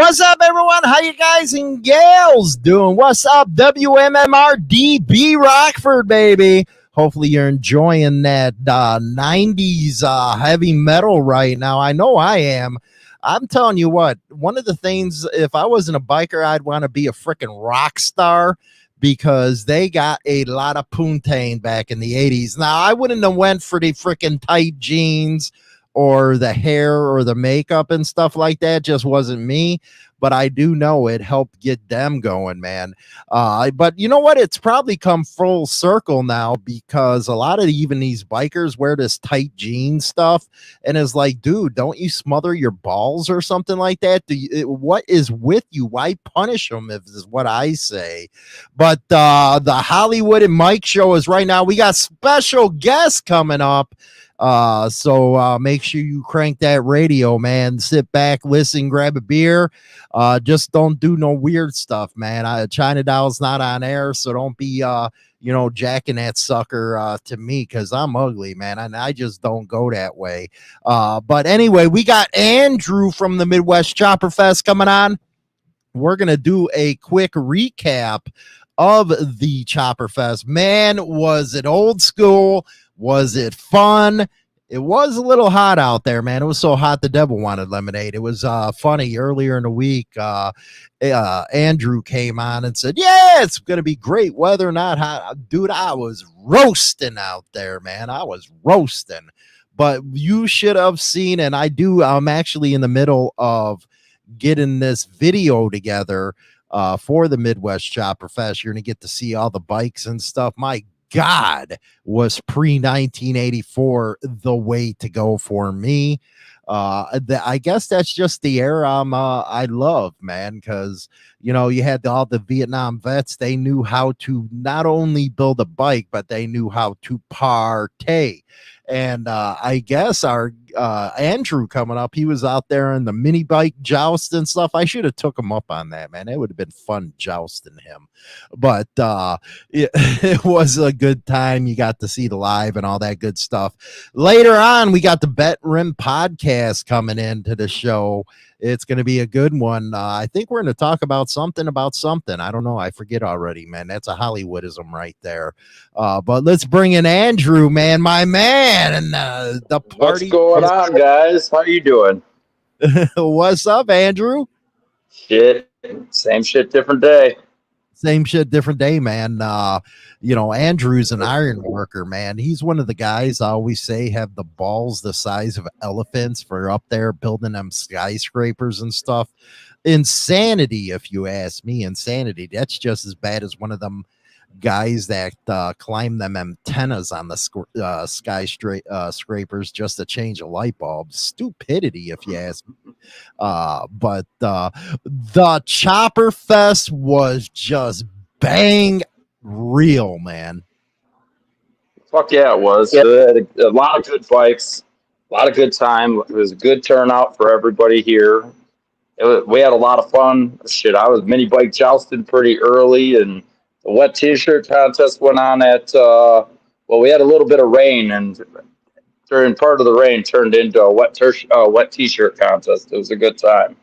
What's up, everyone? How you guys and gals doing? What's up, WMMR Rockford, baby? Hopefully you're enjoying that 90s heavy metal right now. I know I am. I'm telling you what, one of the things, if I wasn't a biker, I'd want to be a freaking rock star because they got a lot of poontang back in the 80s. Now, I wouldn't have went for the freaking tight jeans or the hair or the makeup and stuff like that. Just wasn't me. But I do know it helped get them going, man. But you know what? It's probably come full circle now because a lot of even these bikers wear this tight jean stuff. And it's like, dude, don't you smother your balls or something like that? What is with you? Why punish them, if is what I say. But the Hollywood and Mike show is right now. We got special guests coming up. So make sure you crank that radio, man. Sit back, listen, grab a beer. Just don't do no weird stuff, man. China Doll's not on air, so don't be jacking that sucker to me because I'm ugly, man, and I just don't go that way. But anyway, we got Andrew from the Midwest Chopper Fest coming on. We're gonna do a quick recap of the Chopper Fest. Man, was it old school? Was it fun? It was a little hot out there, man. It was so hot the devil wanted lemonade. It was funny. Earlier in the week, Andrew came on and said, yeah, it's going to be great weather, not hot. Dude, I was roasting out there, man. I was roasting. But you should have seen, and I'm actually in the middle of getting this video together for the Midwest Chopper Fest. You're going to get to see all the bikes and stuff. My God, was pre-1984 the way to go for me. I guess that's just the era I love, man, because you had all the Vietnam vets. They knew how to not only build a bike, but they knew how to partay. And I guess our Andrew coming up, he was out there in the mini bike joust and stuff. I should have took him up on that, man. It would have been fun jousting him. But it was a good time. You got to see the live and all that good stuff. Later on, we got the Bet Rim podcast coming into the show. It's going to be a good one. I think we're going to talk about something. I don't know. I forget already, man. That's a Hollywoodism right there. But let's bring in Andrew, man, my man. And the party. What's going on, guys? How you doing? What's up, Andrew? Shit. Same shit, different day. Same shit, different day, man. Andrew's an iron worker, man. He's one of the guys I always say have the balls the size of elephants for up there building them skyscrapers and stuff. Insanity, if you ask me. Insanity. That's just as bad as one of them guys that climb them antennas on the skyscrapers just to change a light bulb. Stupidity, if you ask me. But the Chopper Fest was just bang real, man. Fuck yeah, it was. A lot of good bikes, a lot of good time. It was a good turnout for everybody here. We had a lot of fun. Shit, I was mini bike jousting pretty early, and the wet t-shirt contest went on at we had a little bit of rain, and during part of the rain turned into a wet t-shirt contest. It was a good time.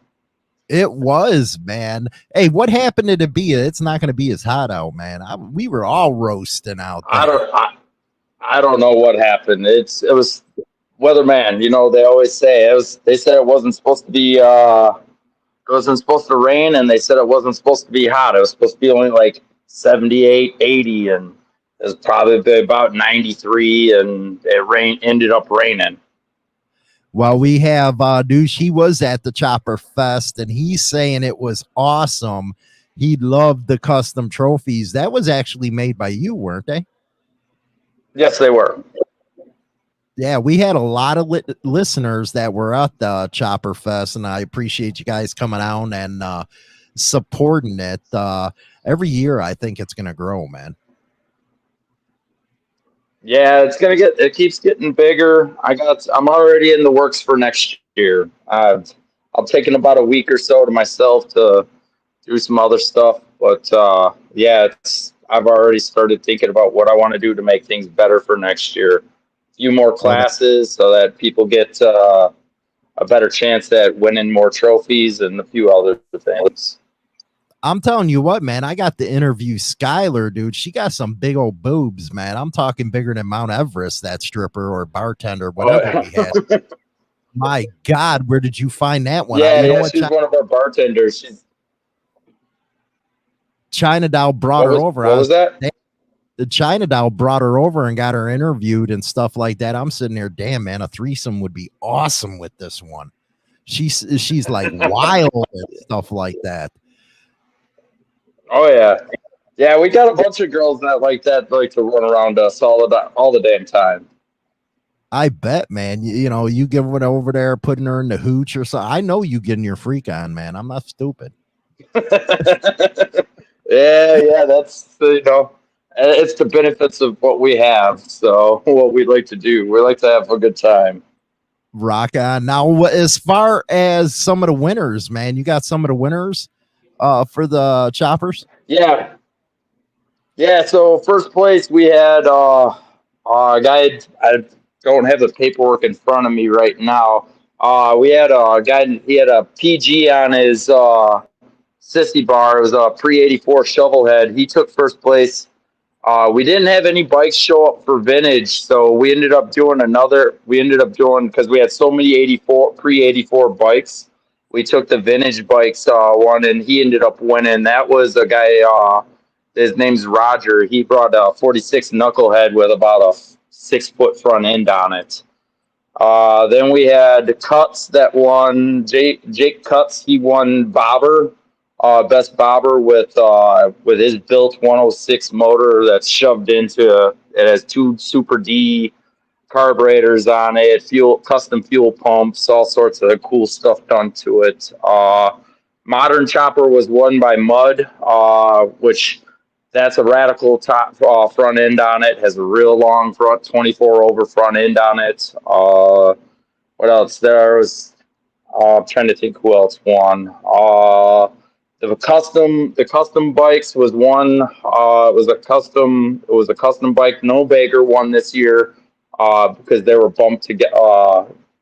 It was, man. Hey, what happened to Bia? It's not going to be as hot out, man. We were all roasting out there. I don't know what happened. It was weatherman. They always say they said it wasn't supposed to be. It wasn't supposed to rain, and they said it wasn't supposed to be hot. It was supposed to be only like 78, 80, and it was probably about 93, and it ended up raining. Well, we have Douche. He was at the Chopper Fest, and he's saying it was awesome. He loved the custom trophies. That was actually made by you, weren't they? Yes, they were. Yeah, we had a lot of listeners that were at the Chopper Fest, and I appreciate you guys coming out and supporting it. Every year, I think it's going to grow, man. Yeah, it keeps getting bigger. I'm already in the works for next year. I've taken about a week or so to myself to do some other stuff, but I've already started thinking about what I want to do to make things better for next year. A few more classes so that people get a better chance at winning more trophies and a few other things. I'm telling you what, man, I got to interview Skylar, dude. She got some big old boobs, man. I'm talking bigger than Mount Everest, that stripper or bartender, whatever we had. My God, where did you find that one? Yeah, You know yeah, what? she's one of our bartenders. She's China Doll brought her over. What was that? The China Doll brought her over and got her interviewed and stuff like that. I'm sitting there, damn, man, a threesome would be awesome with this one. She's like wild and stuff like that. Oh yeah, yeah. We got a bunch of girls that like to run around us all the damn time. I bet, man. You know, you give it over there, putting her in the hooch or something. I know you getting your freak on, man. I'm not stupid. Yeah. That's it's the benefits of what we have. So what we like to do, we like to have a good time. Rock on. Now, as far as some of the winners, man, you got some of the winners for the choppers. Yeah. So first place we had a guy. I don't have the paperwork in front of me right now. We had a guy. He had a PG on his sissy bar. It was a pre-84 shovelhead. He took first place. We didn't have any bikes show up for vintage, so we ended up doing because we had so many pre-84 bikes. We took the vintage bikes one, and he ended up winning. That was a guy. His name's Roger. He brought a 46 knucklehead with about a 6-foot front end on it. Then we had Cuts that won. Jake Cuts, he won bobber, best bobber with his built 106 motor that's shoved into it. Has 2 Super D carburetors on it, custom fuel pumps, all sorts of cool stuff done to it. Modern chopper was won by Mud, which that's a radical top front end on it. Has a real long front, 24 over front end on it. What else? There was. I'm trying to think who else won. The custom bikes was one. It was a custom bike. No Baker won this year because they were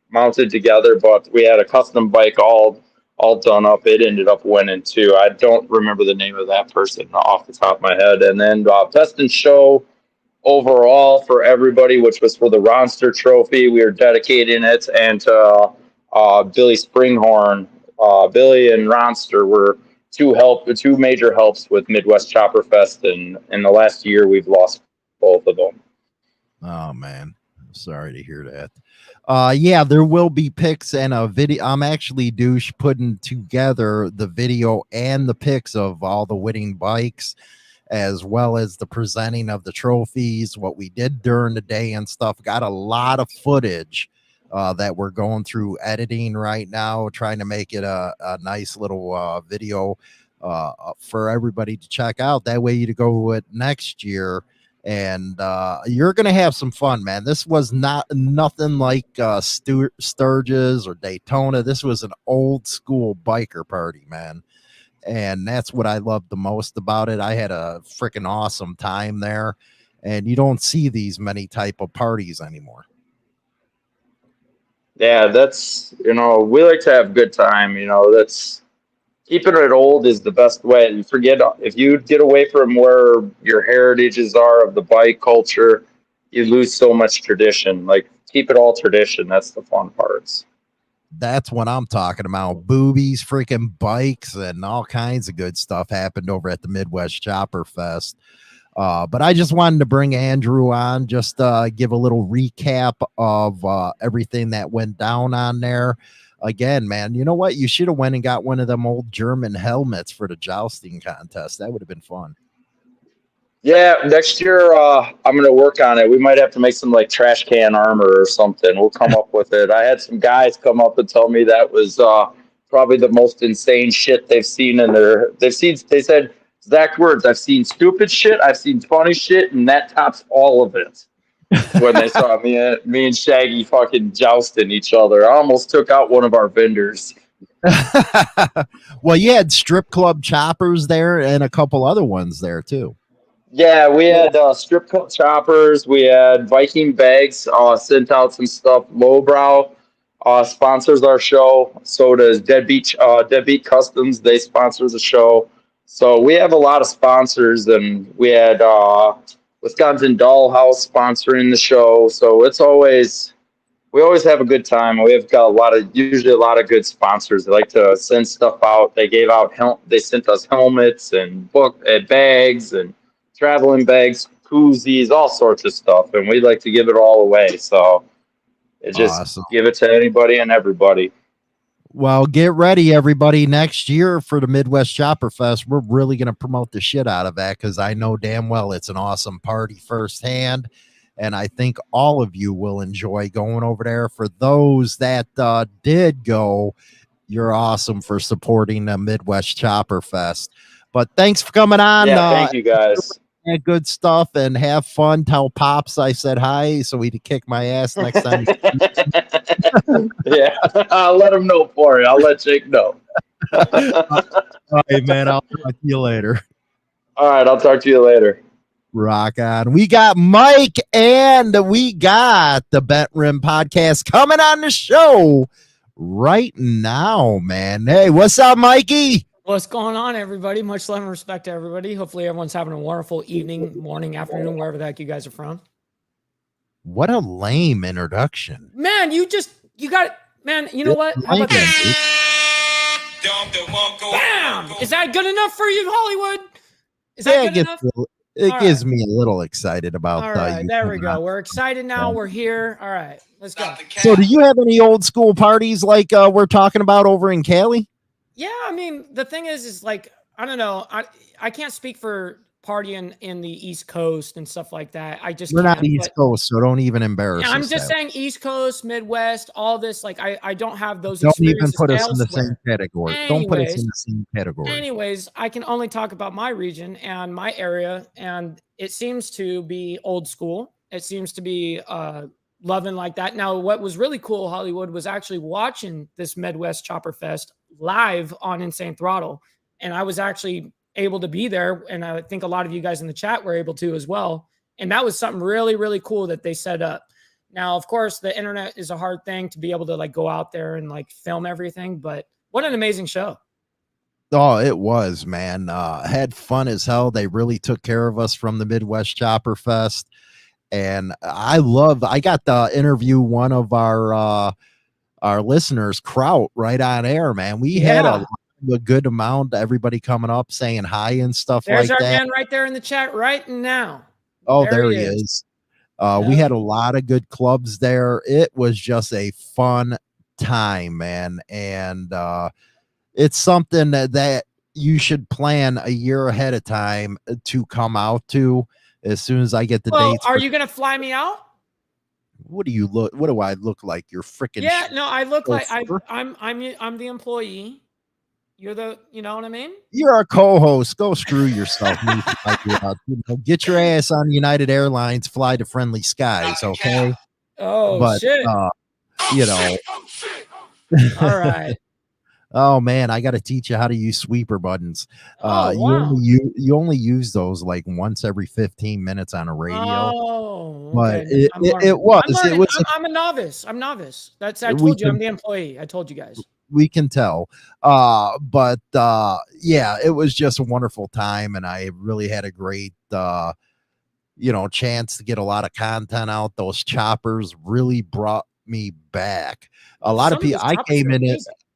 mounted together. But we had a custom bike all done up. It ended up winning too. I don't remember the name of that person off the top of my head. And then best in show overall for everybody, which was for the Ronster Trophy. We are dedicating it, and Billy Springhorn, Billy and Ronster were two major helps with Midwest Chopper Fest, and in the last year we've lost both of them. Oh man, I'm sorry to hear that. Yeah, there will be pics and a video. I'm actually putting together the video and the pics of all the winning bikes, as well as the presenting of the trophies, what we did during the day and stuff. Got a lot of footage that we're going through editing right now, trying to make it a nice little video for everybody to check out. That way you go with next year. And you're gonna have some fun, man. This was nothing like Sturgis or Daytona. This was an old school biker party, man, and that's what I loved the most about it. I had a freaking awesome time there, and you don't see these many type of parties anymore. Yeah, that's we like to have a good time. That's keeping it old is the best way. If you get away from where your heritages are of the bike culture, you lose so much tradition. Like, keep it all tradition. That's the fun parts. That's what I'm talking about. Boobies, freaking bikes, and all kinds of good stuff happened over at the Midwest Chopper Fest. But I just wanted to bring Andrew on, just give a little recap of everything that went down on there. Again, man, you know what? You should have went and got one of them old German helmets for the jousting contest. That would have been fun. Yeah, next year I'm going to work on it. We might have to make some like trash can armor or something. We'll come up with it. I had some guys come up and tell me that was probably the most insane shit they've seen they said exact words. I've seen stupid shit. I've seen funny shit, and that tops all of it. When they saw me and Shaggy fucking jousting each other, I almost took out one of our vendors. Well, you had Strip Club Choppers there and a couple other ones there too. Yeah, we had Strip Club Choppers. We had Viking Bags sent out some stuff. Lowbrow sponsors our show. So does Deadbeat Customs. They sponsor the show. So we have a lot of sponsors, and we had Wisconsin Dollhouse sponsoring the show. So we always have a good time. We've got usually a lot of good sponsors. They like to send stuff out. They sent us helmets and bags and traveling bags, koozies, all sorts of stuff, and we like to give it all away. So it just Awesome. give it to anybody and everybody. Well, get ready, everybody. Next year for the Midwest Chopper Fest, we're really going to promote the shit out of that because I know damn well it's an awesome party firsthand. And I think all of you will enjoy going over there. For those that did go, you're awesome for supporting the Midwest Chopper Fest. But thanks for coming on. Yeah, thank you guys. Good stuff and have fun. Tell Pops I said hi so he'd kick my ass next time. Yeah, I'll let him know for you. I'll let Jake know. All right, man. I'll talk to you later. All right, I'll talk to you later. Rock on. We got Mike and we got the Bent Rim podcast coming on the show right now, man. Hey, what's up, Mikey? What's going on, everybody? Much love and respect to everybody. Hopefully everyone's having a wonderful evening, morning, afternoon, wherever the heck you guys are from. What a lame introduction. Man, you got it. Man, you know what? How about that? Bam! Is that good enough for you, Hollywood? Is that good enough? It gives me a little excited about all right, there we go. We're excited now. We're here. All right, let's go. So do you have any old school parties like we're talking about over in Cali? Yeah, I mean, the thing is like, I don't know. I can't speak for partying in the East Coast and stuff like that. We're not East Coast, so don't even embarrass us. I'm just saying East Coast, Midwest, all this. Like, I don't have those. Don't even put us in the same category. Don't put us in the same category. Anyways, I can only talk about my region and my area, and it seems to be old school. It seems to be loving like that. Now, what was really cool, Hollywood, was actually watching this Midwest Chopper Fest live on Insane Throttle, and I was actually able to be there, and I think a lot of you guys in the chat were able to as well. And that was something really, really cool that they set up. Now, of course, the internet is a hard thing to be able to like go out there and like film everything, but what an amazing show. Oh, it was, man. Had fun as hell. They really took care of us from the Midwest Chopper Fest. And I got to interview one of our listeners, Kraut, right on air, man. We had a good amount, everybody coming up saying hi and stuff. There's like our that. man right there in the chat right now. Oh, there he is. We had a lot of good clubs there. It was just a fun time, man. And it's something that you should plan a year ahead of time to come out to. As soon as I get the dates. Are you gonna fly me out? What do I look like? You're freaking no, I look like I'm the employee. You're you know what I mean? You're a co-host. Go screw yourself. Get your ass on United Airlines, fly to friendly skies, okay? Oh, shit. All right. Oh man, I got to teach you how to use sweeper buttons. Wow. You only use those like once every 15 minutes on a radio. Oh, but okay. I'm a novice. I told you I'm the employee. I told you guys. We can tell. But yeah, it was just a wonderful time, and I really had a great chance to get a lot of content out. Those choppers really brought me back. A lot of people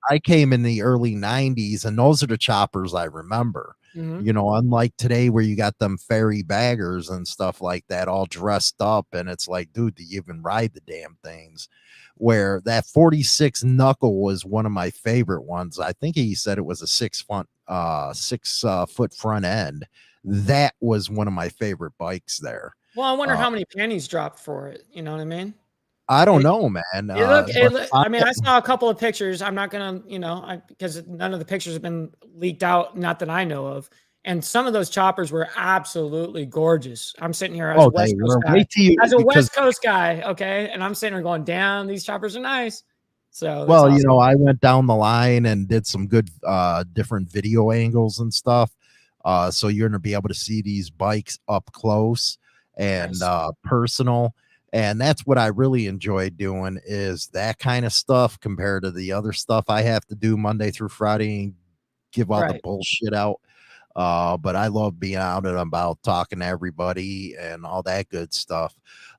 I came in the early 90s, and those are the choppers I remember. Mm-hmm. Unlike today where you got them fairy baggers and stuff like that all dressed up, and it's like, dude, do you even ride the damn things? Where that 46 knuckle was one of my favorite ones. I think he said it was a 6 foot front end. That was one of my favorite bikes there. Well, I wonder how many pennies dropped for it. You know what I mean? I don't know, man. I saw a couple of pictures. I'm not gonna, because none of the pictures have been leaked out, not that I know of. And some of those choppers were absolutely gorgeous. I'm sitting here as a West Coast guy, okay, and I'm sitting here going, "Damn, these choppers are nice." So, awesome. I went down the line and did some good different video angles and stuff. So you're gonna be able to see these bikes up close and personal. And that's what I really enjoy doing, is that kind of stuff compared to the other stuff I have to do Monday through Friday and give all the Right. bullshit out. But I love being out and about, talking to everybody and all that good stuff.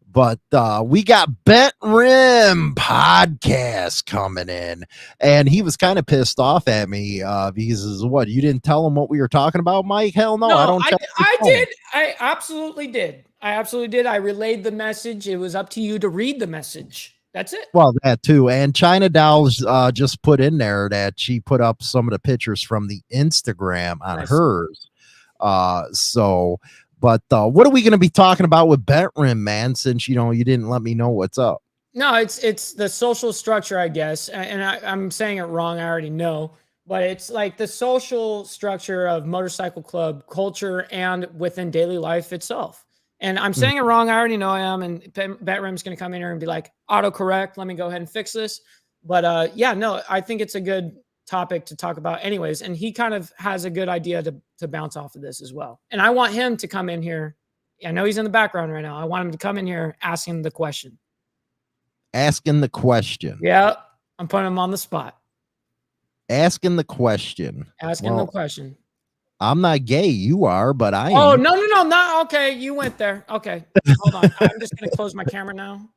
But we got Bent Rim podcast coming in, and he was kind of pissed off at me because what, you didn't tell him what we were talking about, Mike? Hell no, I don't. I did. I absolutely did. I relayed the message. It was up to you to read the message. That's it. Well, that too. And China Dolls just put in there that she put up some of the pictures from the Instagram on hers. But what are we going to be talking about with Bent Rim, man? Since you didn't let me know what's up. No, it's the social structure, I guess, and I'm saying it wrong. I already know, but it's like the social structure of motorcycle club culture and within daily life itself. And I'm saying it wrong. I already know I am. And Bent Rim's going to come in here and be like, autocorrect. Let me go ahead and fix this. But yeah, no, I think it's a good topic to talk about anyways. And he kind of has a good idea to bounce off of this as well. And I want him to come in here. I know he's in the background right now. I want him to come in here asking the question. Asking the question. Yeah. I'm putting him on the spot. Asking the question. Asking the question. I'm not gay. You are, but I am. Oh, no, not okay. You went there. Okay. Hold on. I'm just going to close my camera now.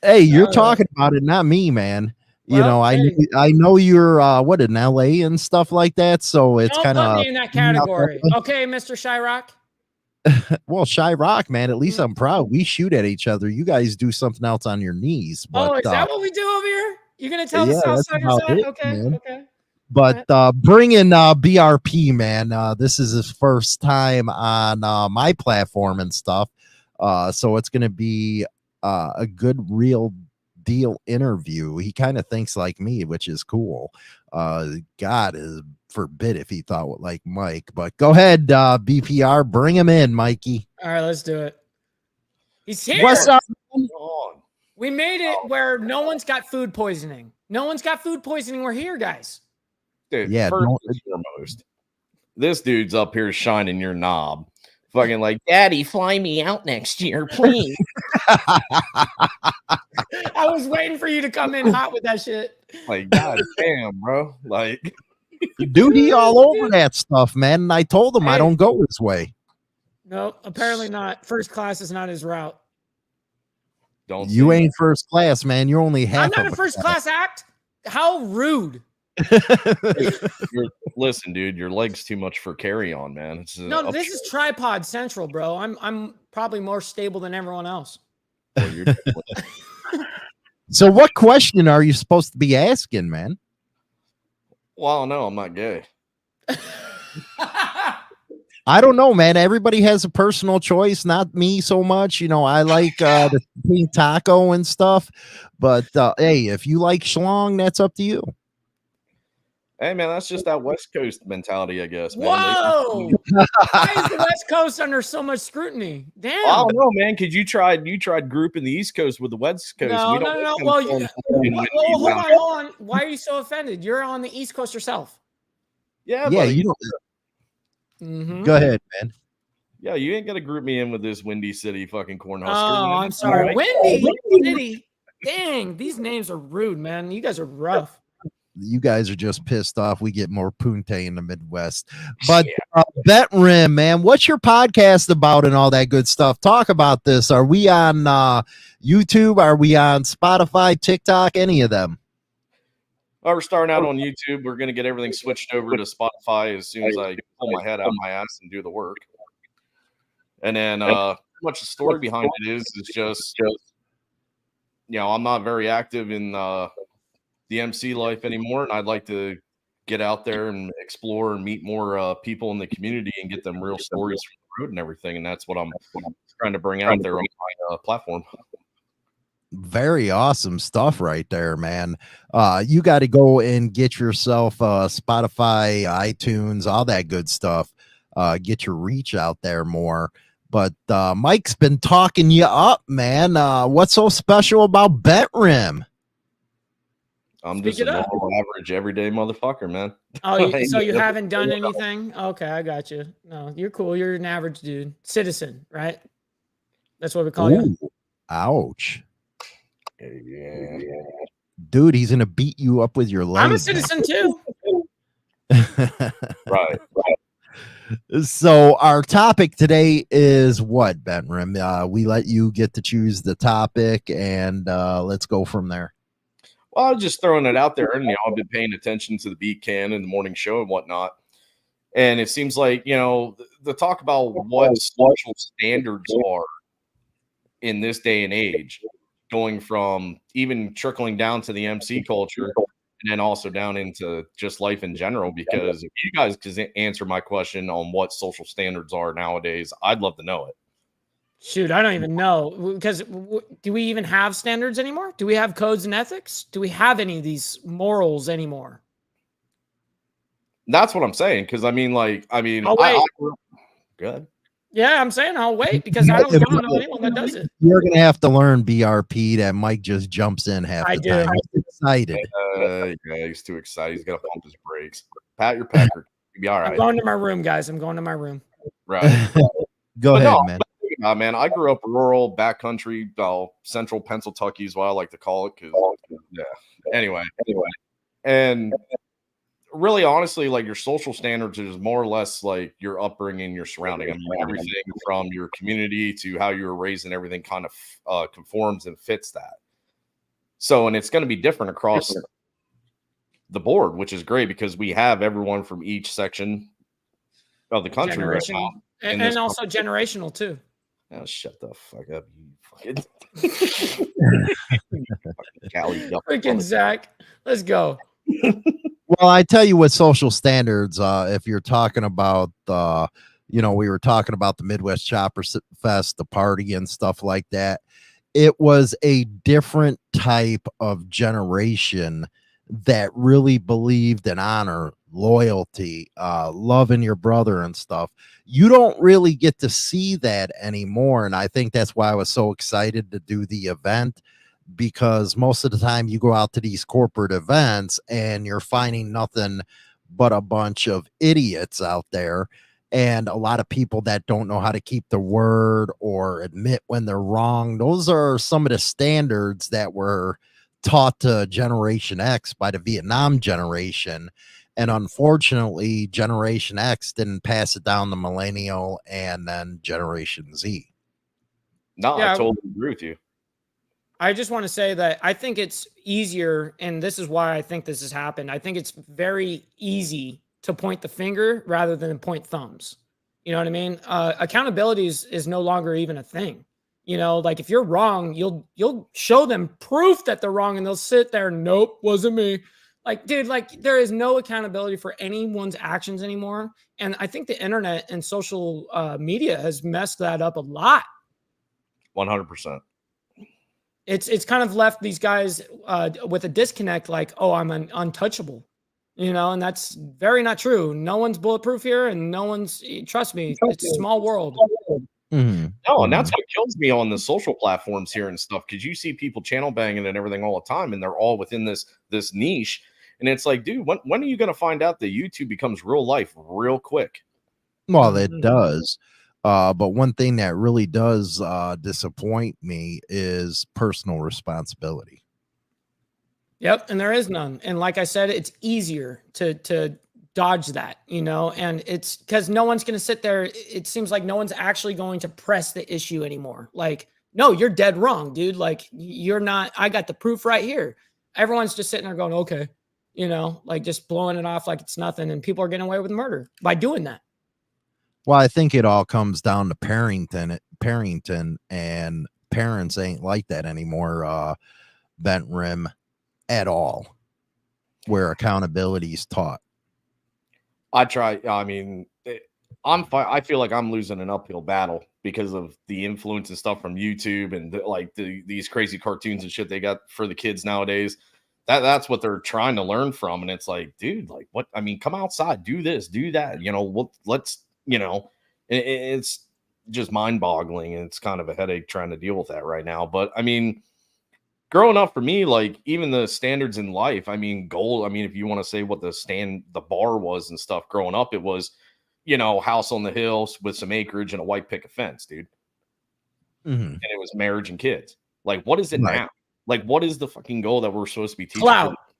Hey, you're talking about it, not me, man. Well, I know you're what, in LA and stuff like that. So it's kind of put me in that category. Okay, Mr. Shyrock. Well, Shyrock, man, at least I'm proud. We shoot at each other. You guys do something else on your knees. But, is that what we do over here? You're going to tell yeah, the Southsiders that? Okay, man. okay. But bring in BRP, man. This is his first time on my platform and stuff. So it's going to be a good, real deal interview. He kind of thinks like me, which is cool. God is forbid if he thought like Mike. But go ahead, BPR. Bring him in, Mikey. All right, let's do it. He's here. What's up? We made it where no one's got food poisoning. No one's got food poisoning. We're here, guys. Dude, yeah, first and foremost, this dude's up here shining your knob. Fucking like, Daddy, fly me out next year, please. I was waiting for you to come in hot with that shit. Like, God damn, bro. Like, dude, he all over that stuff, man. And I told him I don't go his way. No, apparently not. First class is not his route. You ain't first class, man. You're only half. I'm not a first class act. How rude. Listen, dude, your leg's too much for carry on, man. No, this is tripod central, bro. I'm probably more stable than everyone else. So what question are you supposed to be asking, man? Well, no, I'm not gay. I don't know, man. Everybody has a personal choice, not me so much. I like the pink taco and stuff. But hey, if you like schlong, that's up to you. Hey, man, that's just that West Coast mentality, I guess, man. Whoa! Why is the West Coast under so much scrutiny? Damn. I don't know, man, because you tried grouping the East Coast with the West Coast. No. Well, hold on. Why are you so offended? You're on the East Coast yourself. Yeah, you don't. Mm-hmm. Go ahead, man. Yeah, you ain't gonna group me in with this Windy City fucking Cornhusker. Oh, I'm sorry. Windy City. Dang, these names are rude, man. You guys are rough. You guys are just pissed off. We get more punte in the Midwest. But Bent Rim, man, what's your podcast about and all that good stuff? Talk about this. Are we on YouTube? Are we on Spotify, TikTok, any of them? Well, we're starting out on YouTube. We're going to get everything switched over to Spotify as soon as I pull my head out of my ass and do the work. And then much the story behind it is just I'm not very active in the MC life anymore, and I'd like to get out there and explore and meet more people in the community and get them real stories from the road and everything. And that's what I'm trying to bring out there on my platform. Very awesome stuff right there, man. You got to go and get yourself Spotify, iTunes, all that good stuff. Get your reach out there more. But Mike's been talking you up, man. What's so special about Bent Rim? I'm just a normal, average, everyday motherfucker, man. Oh, so you haven't done anything? Okay, I got you. No, you're cool. You're an average dude. Citizen, right? That's what we call you. Ooh, ouch. Yeah. Dude, he's gonna beat you up with your leg. I'm a citizen too. Right. So our topic today is what, Benrim? We let you get to choose the topic, and let's go from there. Well, I was just throwing it out there, and I've been paying attention to the Beat Can and the morning show and whatnot. And it seems like, the talk about what social standards are in this day and age, going from even trickling down to the MC culture and then also down into just life in general. Because if you guys could answer my question on what social standards are nowadays, I'd love to know it. Shoot, I don't even know, because do we even have standards anymore? Do we have codes and ethics? Do we have any of these morals anymore? That's what I'm saying. Because Oh, wait. Good. Yeah, I'm saying I'll wait because I don't know anyone that does it. You're gonna have to learn BRP. That Mike just jumps in half the time. He's excited. Yeah, he's too excited. He's got to pump his brakes. Pat your pecker. You'll be all right. I'm going to my room, guys. I'm going to my room. Right. Go ahead, man. Man, I grew up rural, backcountry, central Pennsylvania is what I like to call it. Yeah. Anyway, and really, honestly, like your social standards is more or less like your upbringing, your surrounding. I mean, everything from your community to how you were raised and everything kind of conforms and fits that. So, and it's going to be different across the board, which is great because we have everyone from each section of the country right now. And also generational too. Oh, shut the fuck up, you fucking freaking Zach. Let's go. Well, I tell you what, social standards, if you're talking about, we were talking about the Midwest Chopper Fest, the party and stuff like that. It was a different type of generation that really believed in honor, loyalty, loving your brother and stuff. You don't really get to see that anymore. And I think that's why I was so excited to do the event, because most of the time you go out to these corporate events and you're finding nothing but a bunch of idiots out there, and a lot of people that don't know how to keep their word or admit when they're wrong. Those are some of the standards that were taught to Generation X by the Vietnam generation. And unfortunately, Generation X didn't pass it down to Millennial and then Generation Z. No, yeah, I totally agree with you. I just want to say that I think it's easier, and this is why I think this has happened. I think it's very easy to point the finger rather than point thumbs. You know what I mean? Accountability is no longer even a thing. Like if you're wrong, you'll show them proof that they're wrong, and they'll sit there. Nope, wasn't me. Like, dude, like there is no accountability for anyone's actions anymore. And I think the internet and social media has messed that up a lot. 100%. It's kind of left these guys with a disconnect, like, oh, I'm untouchable, and that's very not true. No one's bulletproof here, and no one's, trust me, it's a small world. Mm-hmm. No, and that's what kills me on the social platforms here and stuff, because you see people channel banging and everything all the time, and they're all within this niche. And it's like, dude, when are you going to find out that YouTube becomes real life real quick? Well, it does. But one thing that really does disappoint me is personal responsibility. Yep, and there is none. And like I said, it's easier to dodge that, and it's because no one's going to sit there. It seems like no one's actually going to press the issue anymore. Like, no, you're dead wrong, dude. Like, you're not. I got the proof right here. Everyone's just sitting there going, okay, like just blowing it off like it's nothing, and people are getting away with murder by doing that. Well, I think it all comes down to parenting, and parents ain't like that anymore, Bent Rim, at all, where accountability is taught. I mean, I feel like I'm losing an uphill battle because of the influence and stuff from YouTube and these crazy cartoons and shit they got for the kids nowadays. That's what they're trying to learn from. And it's like, dude, like what? I mean, come outside, do this, do that. Let's. It's just mind-boggling, and it's kind of a headache trying to deal with that right now. But I mean, growing up for me, like even the standards in life, I mean, goal. I mean, if you want to say what the bar was and stuff growing up, it was, house on the hill with some acreage and a white picket fence, dude. Mhm. and it was marriage and kids. Like, what is it Right. now? Like, what is the fucking goal that we're supposed to be teaching?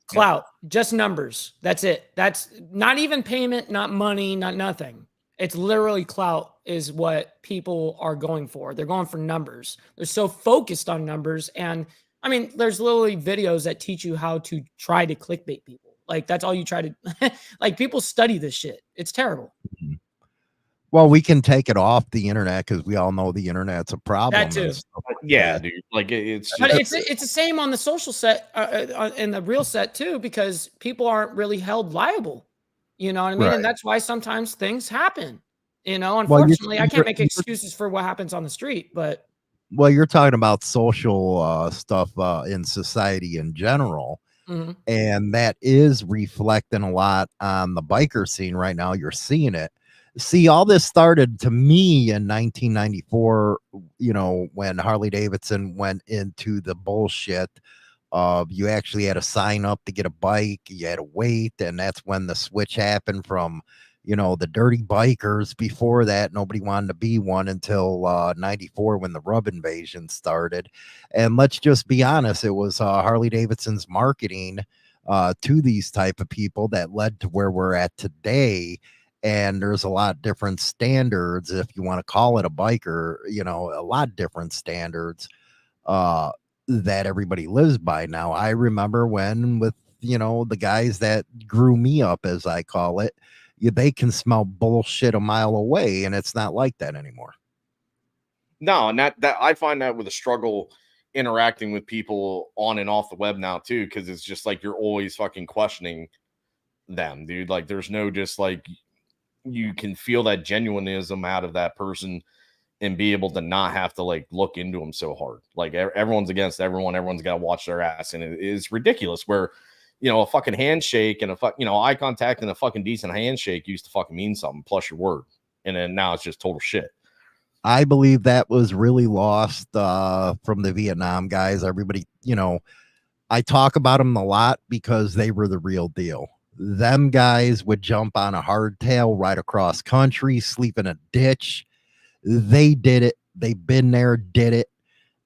Clout, just numbers. That's it. That's not even payment, not money, not nothing. It's literally clout is what people are going for. They're going for numbers. They're so focused on numbers. And I mean, there's literally videos that teach you how to try to clickbait people. Like that's all you try to like people study this shit. It's terrible. Mhm. Well, we can take it off the internet because we all know the internet's a problem. That too. and stuff like Yeah, that. dude. Like, it's But just it's the same on the social set and the real set too, because people aren't really held liable. You know what I mean? Right. And that's why sometimes things happen. You know, Well, unfortunately, I can't you're- make excuses for what happens on the street, but Well, you're talking about social stuff in society in general. mhm. And that is reflecting a lot on the biker scene right now. You're seeing it. See, all this started to me in 1994, when Harley Davidson went into the bullshit of you actually had to sign up to get a bike, you had to wait, and that's when the switch happened from, the dirty bikers. Before that, nobody wanted to be one until 94 when the Rub invasion started. And let's just be honest, it was Harley Davidson's marketing to these type of people that led to where we're at today. And there's a lot different standards, if you want to call it a biker, a lot different standards that everybody lives by now. I remember when with the guys that grew me up, as I call it, they can smell bullshit a mile away, and it's not like that anymore. no, and that I find that with a struggle interacting with people on and off the web now too, because it's just like you're always fucking questioning them, dude. Like, there's no just like you can feel that genuinism out of that person and be able to not have to like look into them so hard. Like everyone's against everyone. Everyone's got to watch their ass. And it is ridiculous where, a fucking handshake and eye contact and a fucking decent handshake used to fucking mean something plus your word. And then now it's just total shit. I believe that was really lost from the Vietnam guys. Everybody, I talk about them a lot because they were the real deal. Them guys would jump on a hardtail right across country, sleep in a ditch. They did it. They've been there, did it.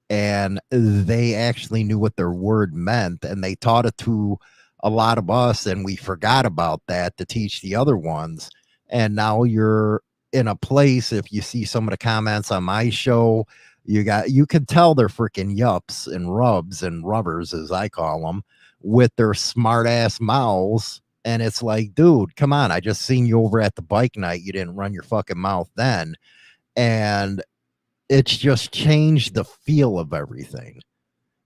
And they actually knew what their word meant. And they taught it to a lot of us. And we forgot about that to teach the other ones. And now you're in a place, if you see some of the comments on my show, you can tell they're freaking yups and rubs and rubbers, as I call them, with their smart ass mouths. And it's like, dude, come on. I just seen you over at the bike night. You didn't run your fucking mouth then. And it's just changed the feel of everything.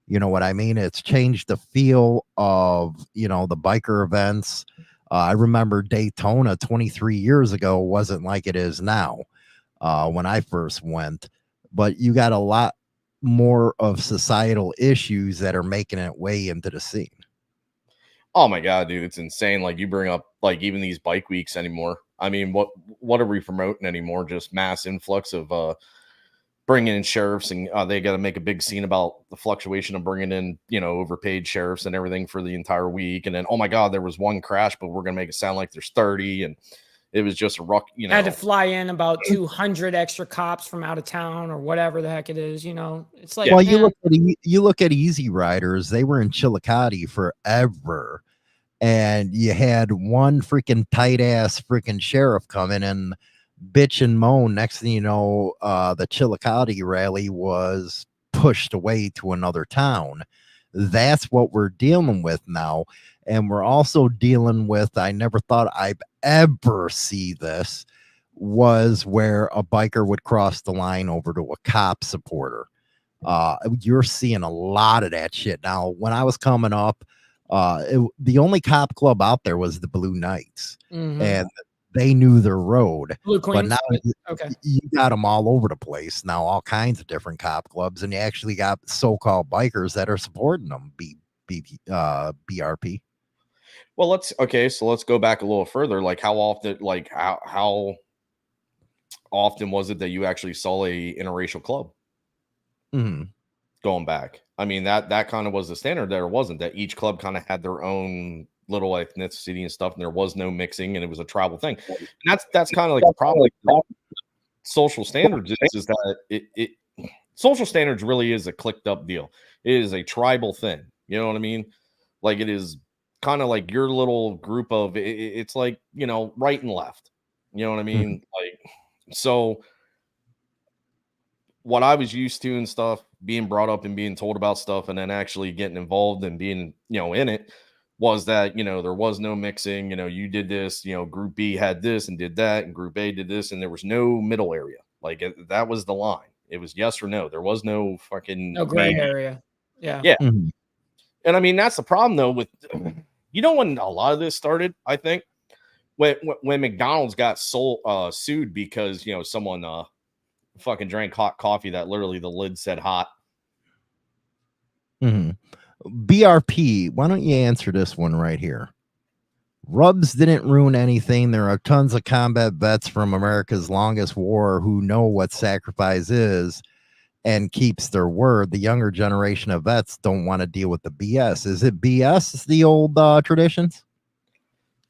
You know what I mean? It's changed the feel of, the biker events. I remember Daytona 23 years ago wasn't like it is now when I first went. But you got a lot more of societal issues that are making it way into the scene. Oh my God, dude, it's insane. Like, you bring up like even these bike weeks anymore. I mean, what are we promoting anymore? Just mass influx of bringing in sheriffs, and they got to make a big scene about the fluctuation of bringing in, overpaid sheriffs and everything for the entire week. And then, oh my God, there was one crash, but we're going to make it sound like there's 30. And it was just a rock, I had to fly in about 200 extra cops from out of town or whatever the heck it is. It's like, well, you look at Easy Riders. They were in Chillicothe forever. And you had one freaking tight ass freaking sheriff come in and bitch and moan. Next thing you know, the Chillicothe rally was pushed away to another town. That's what we're dealing with now. And we're also dealing with, I never thought I'd ever see this, was where a biker would cross the line over to a cop supporter. You're seeing a lot of that shit now. When I was coming up, the only cop club out there was the Blue Knights, and they knew their road. Blue Queens. But now you got them all over the place now, all kinds of different cop clubs, and you actually got so-called bikers that are supporting them. BRP. Well, let's go back a little further. Like, how often was it that you actually saw a interracial club? Going back, I mean, that kind of was the standard. There wasn't that each club kind of had their own little ethnicity and stuff, and there was no mixing, and it was a tribal thing. And that's kind of like the problem. Like, social standards is that it social standards really is a clicked up deal. It is a tribal thing. You know what I mean? Like, it is kind of like your little group of, it's like, you know, right and left. You know what I mean? Like, so what I was used to and stuff, being brought up and being told about stuff and then actually getting involved and being, you know, in it, was that, you know, there was no mixing. You know, you did this, you know, group B had this and did that, and group A did this, and there was no middle area. Like, that was the line. It was yes or no. There was no fucking No gray area. Yeah. Yeah. And I mean, that's the problem though with, you know, when a lot of this started, I think when McDonald's got sued because, you know, someone fucking drank hot coffee that literally the lid said hot. BRP, why don't you answer this one right here? Rubs didn't ruin anything. There are tons of combat vets from America's longest war who know what sacrifice is and keeps their word. The younger generation of vets don't want to deal with the BS. Is it BS, the old traditions?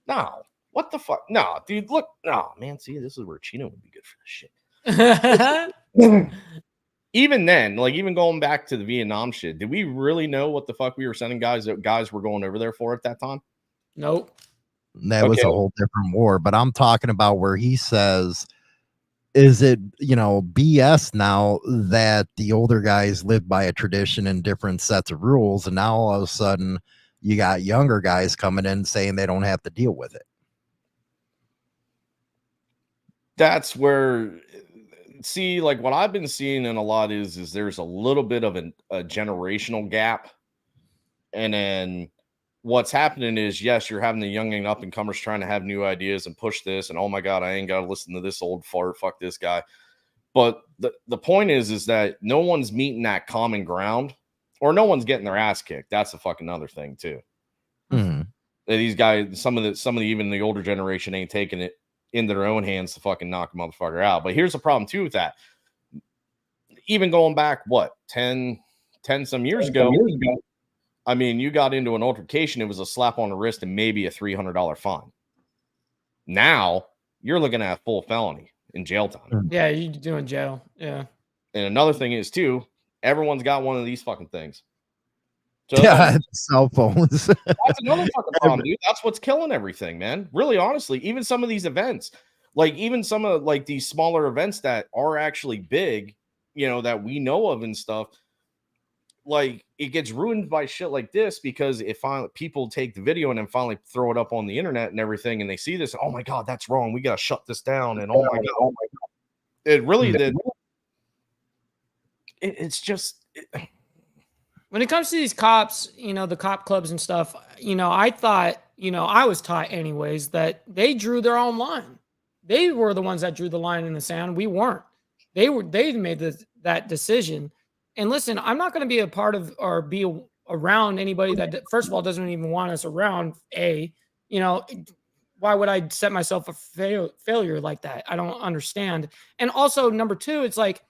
No. What the fuck? No, dude, look. No, man, see, this is where Chino would be good for this shit. Even then, like, even going back to the Vietnam shit, did we really know what the fuck we were sending guys were going over there for at that time? Nope. That was a whole different war. But I'm talking about where he says, is it, you know, BS now that the older guys live by a tradition and different sets of rules, and now all of a sudden you got younger guys coming in saying they don't have to deal with it? That's where, see, like, what I've been seeing in a lot is there's a little bit of a generational gap. And then what's happening is, yes, you're having the young and up and comers trying to have new ideas and push this. And oh my God, I ain't got to listen to this old fart. Fuck this guy. But the point is that no one's meeting that common ground, or no one's getting their ass kicked. That's a fucking other thing too. These guys, some of the even the older generation ain't taking it into their own hands to fucking knock a motherfucker out. But here's the problem too with that. Even going back, what, 10 some years ago, I mean, you got into an altercation, it was a slap on the wrist and maybe a $300 fine. Now you're looking at a full felony in jail time. Yeah, you're doing jail. Yeah. And another thing is too, everyone's got one of these fucking things. So yeah, cell phones. That's another fucking problem, dude. That's what's killing everything, man. Really, honestly, even some of these events, like even some of like these smaller events that are actually big, you know, that we know of and stuff, like it gets ruined by shit like this because if people take the video and then finally throw it up on the internet and everything, and they see this, oh my God, that's wrong. We got to shut this down. And oh my God, it really did. It's just. When it comes to these cops, you know, the cop clubs and stuff, you know, I thought, you know, I was taught anyways that they drew their own line. They were the ones that drew the line in the sand. We weren't. They made that decision. And listen, I'm not going to be a part of or be around anybody that, first of all, doesn't even want us around. You know, why would I set myself a failure like that? I don't understand. And also, number two, it's like,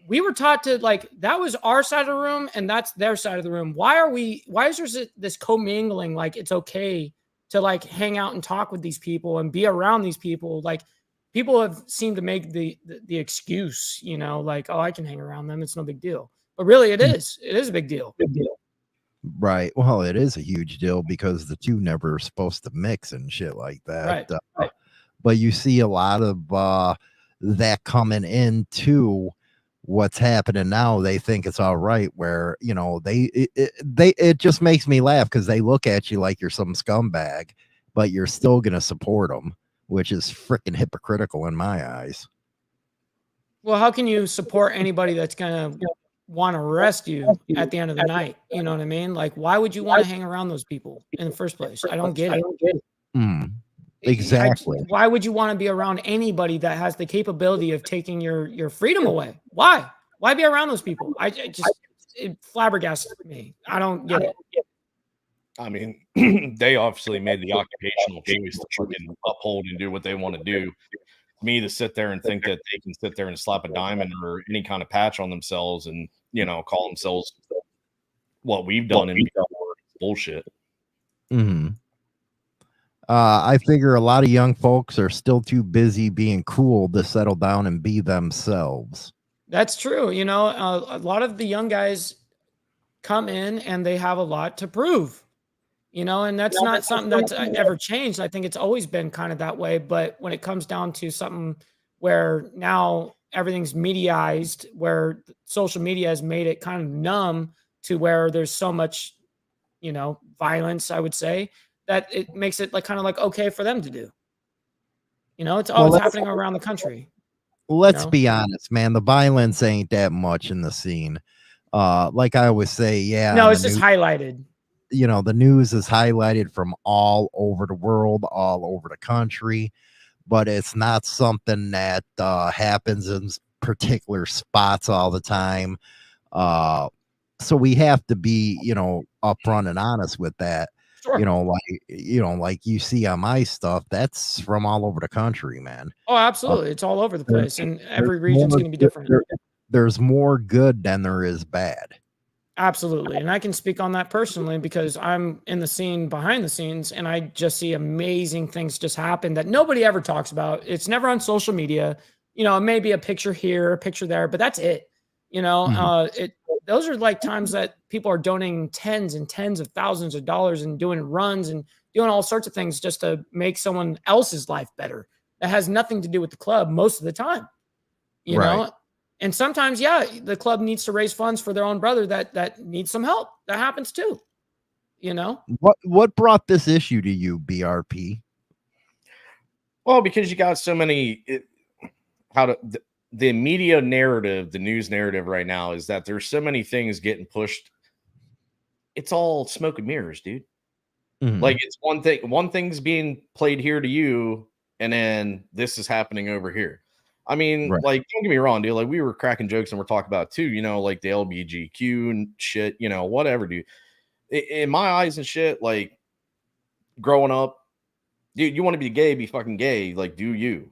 we were taught to, like, that was our side of the room and that's their side of the room. Why is there this commingling? Like, it's okay to like hang out and talk with these people and be around these people. Like, people have seemed to make the excuse, you know, like, oh, I can hang around them. It's no big deal. But really it is a big deal. Right. Well, it is a huge deal because the two never are supposed to mix and shit like that. Right. But you see a lot of that coming into what's happening now. They think it's all right, where, you know, it just makes me laugh because they look at you like you're some scumbag, but you're still going to support them, which is freaking hypocritical in my eyes. Well, how can you support anybody that's going to want to arrest you at the end of the night? You know what I mean? Like, why would you want to hang around those people in the first place? I don't get it. Exactly. Why would you want to be around anybody that has the capability of taking your freedom away? Why be around those people? It flabbergasted me. I don't get it. I mean, they obviously made the occupational choice to fucking uphold and do what they want to do. Me to sit there and think that they can sit there and slap a diamond or any kind of patch on themselves and, you know, call themselves what we've done and bullshit. I figure a lot of young folks are still too busy being cool to settle down and be themselves. That's true. You know, a lot of the young guys come in and they have a lot to prove, you know, and that's not something that's ever changed. I think it's always been kind of that way. But when it comes down to something where now everything's mediaized, where social media has made it kind of numb to where there's so much, you know, violence, I would say, that it makes it like kind of like okay for them to do. You know, it's always happening around the country. Let's be honest, man. The violence ain't that much in the scene. Like I always say, yeah. No, it's just highlighted. You know, the news is highlighted from all over the world, all over the country, but it's not something that happens in particular spots all the time. So we have to be, you know, upfront and honest with that. Sure. You know, like you see on my stuff, that's from all over the country, man. Oh, absolutely. It's all over the place, and every region's going to be different. There's more good than there is bad. Absolutely. And I can speak on that personally because I'm in the scene behind the scenes, and I just see amazing things just happen that nobody ever talks about. It's never on social media. You know, it may be a picture here, a picture there, but that's it. You know, those are like times that people are donating tens and tens of thousands of dollars and doing runs and doing all sorts of things just to make someone else's life better. That has nothing to do with the club most of the time, you know? And sometimes, yeah, the club needs to raise funds for their own brother that needs some help. That happens too, you know? What brought this issue to you, BRP? Well, because you got so many, the media narrative, the news narrative right now is that there's so many things getting pushed. It's all smoke and mirrors, dude. Mm-hmm. Like it's one thing's being played here to you, and then this is happening over here. I mean, like, don't get me wrong, dude. Like, we were cracking jokes and we're talking about too, you know, like the LBGQ and shit, you know, whatever, dude. In my eyes and shit, like growing up, dude, you want to be gay, be fucking gay, like do you.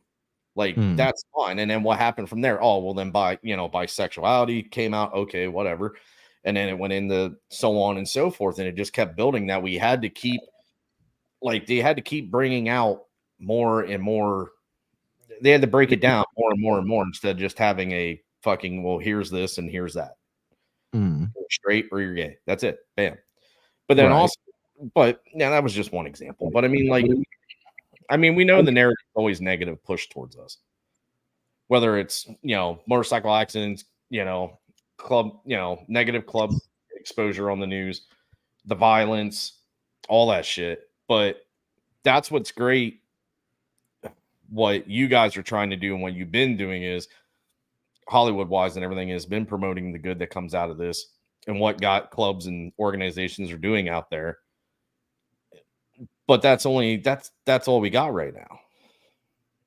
Like, that's fine. And then what happened from there? Oh, well, then bisexuality came out. Okay, whatever. And then it went into so on and so forth. And it just kept building that we had to keep, like, they had to keep bringing out more and more. They had to break it down more and more and more instead of just having a fucking, well, here's this and here's that. You're straight or you're gay. That's it. Bam. But then that was just one example. But I mean, like, we know the narrative is always negative push towards us. Whether it's, you know, motorcycle accidents, you know, club, you know, negative club exposure on the news, the violence, all that shit. But that's what's great. What you guys are trying to do and what you've been doing is Hollywood wise and everything has been promoting the good that comes out of this and what clubs and organizations are doing out there. But that's all we got right now.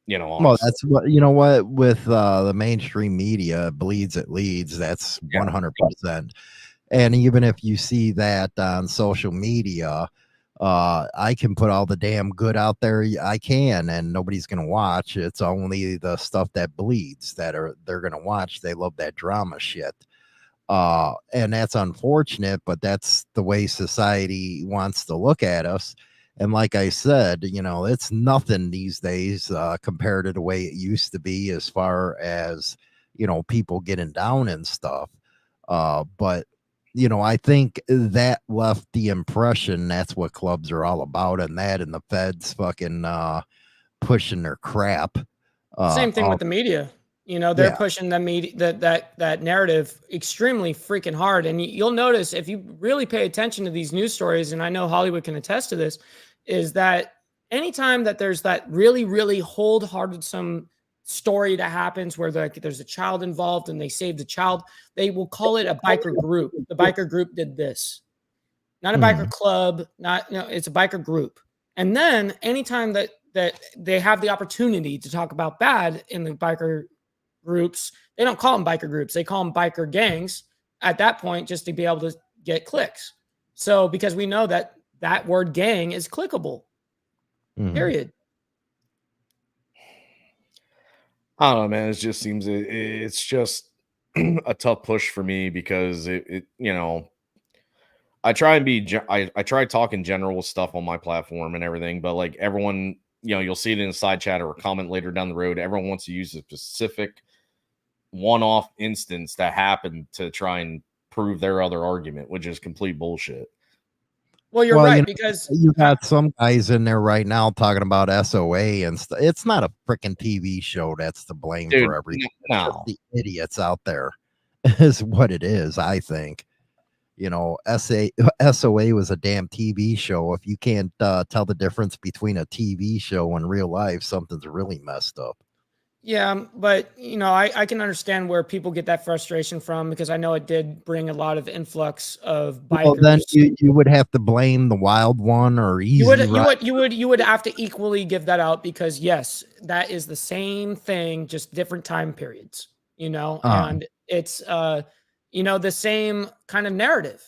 You know, honestly. Well, that's what, you know what, with the mainstream media, bleeds, it leads. That's 100%. And even if you see that on social media, I can put all the damn good out there I can, and nobody's gonna watch. It's only the stuff that bleeds they're gonna watch. They love that drama shit. And that's unfortunate, but that's the way society wants to look at us. And like I said, you know, it's nothing these days compared to the way it used to be as far as, you know, people getting down and stuff. But, you know, I think that left the impression that's what clubs are all about, and the feds fucking pushing their crap. Same thing with the media. You know, they're pushing the media, that narrative extremely freaking hard. And you'll notice if you really pay attention to these news stories, and I know Hollywood can attest to this, is that anytime that there's that really, really wholehearted some story that happens where there's a child involved and they saved the child, they will call it a biker group. The biker group did this. Not a biker club, it's a biker group. And then anytime that they have the opportunity to talk about bad in the biker groups, they don't call them biker groups, they call them biker gangs at that point, just to be able to get clicks. So because we know that word gang is clickable, period. I don't know, man. It just seems it's just a tough push for me because it you know, I try and I try talking general stuff on my platform and everything, but like everyone, you know, you'll see it in a side chat or a comment later down the road. Everyone wants to use a specific one-off instance that happened to try and prove their other argument, which is complete bullshit. Well, you're Well, right, you know, because you got some guys in there right now talking about SOA and stuff. It's not a freaking TV show that's to blame Dude, for everything. no. It's just the idiots out there is what it is, I think. You know, SOA was a damn TV show. If you can't tell the difference between a TV show and real life, something's really messed up. yeah, but you know, I can understand where people get that frustration from, because I know it did bring a lot of influx of bikers. Well, then you would have to blame the Wild One or Easy you would have to equally give that out, because yes, that is the same thing, just different time periods, you know, and it's you know, the same kind of narrative.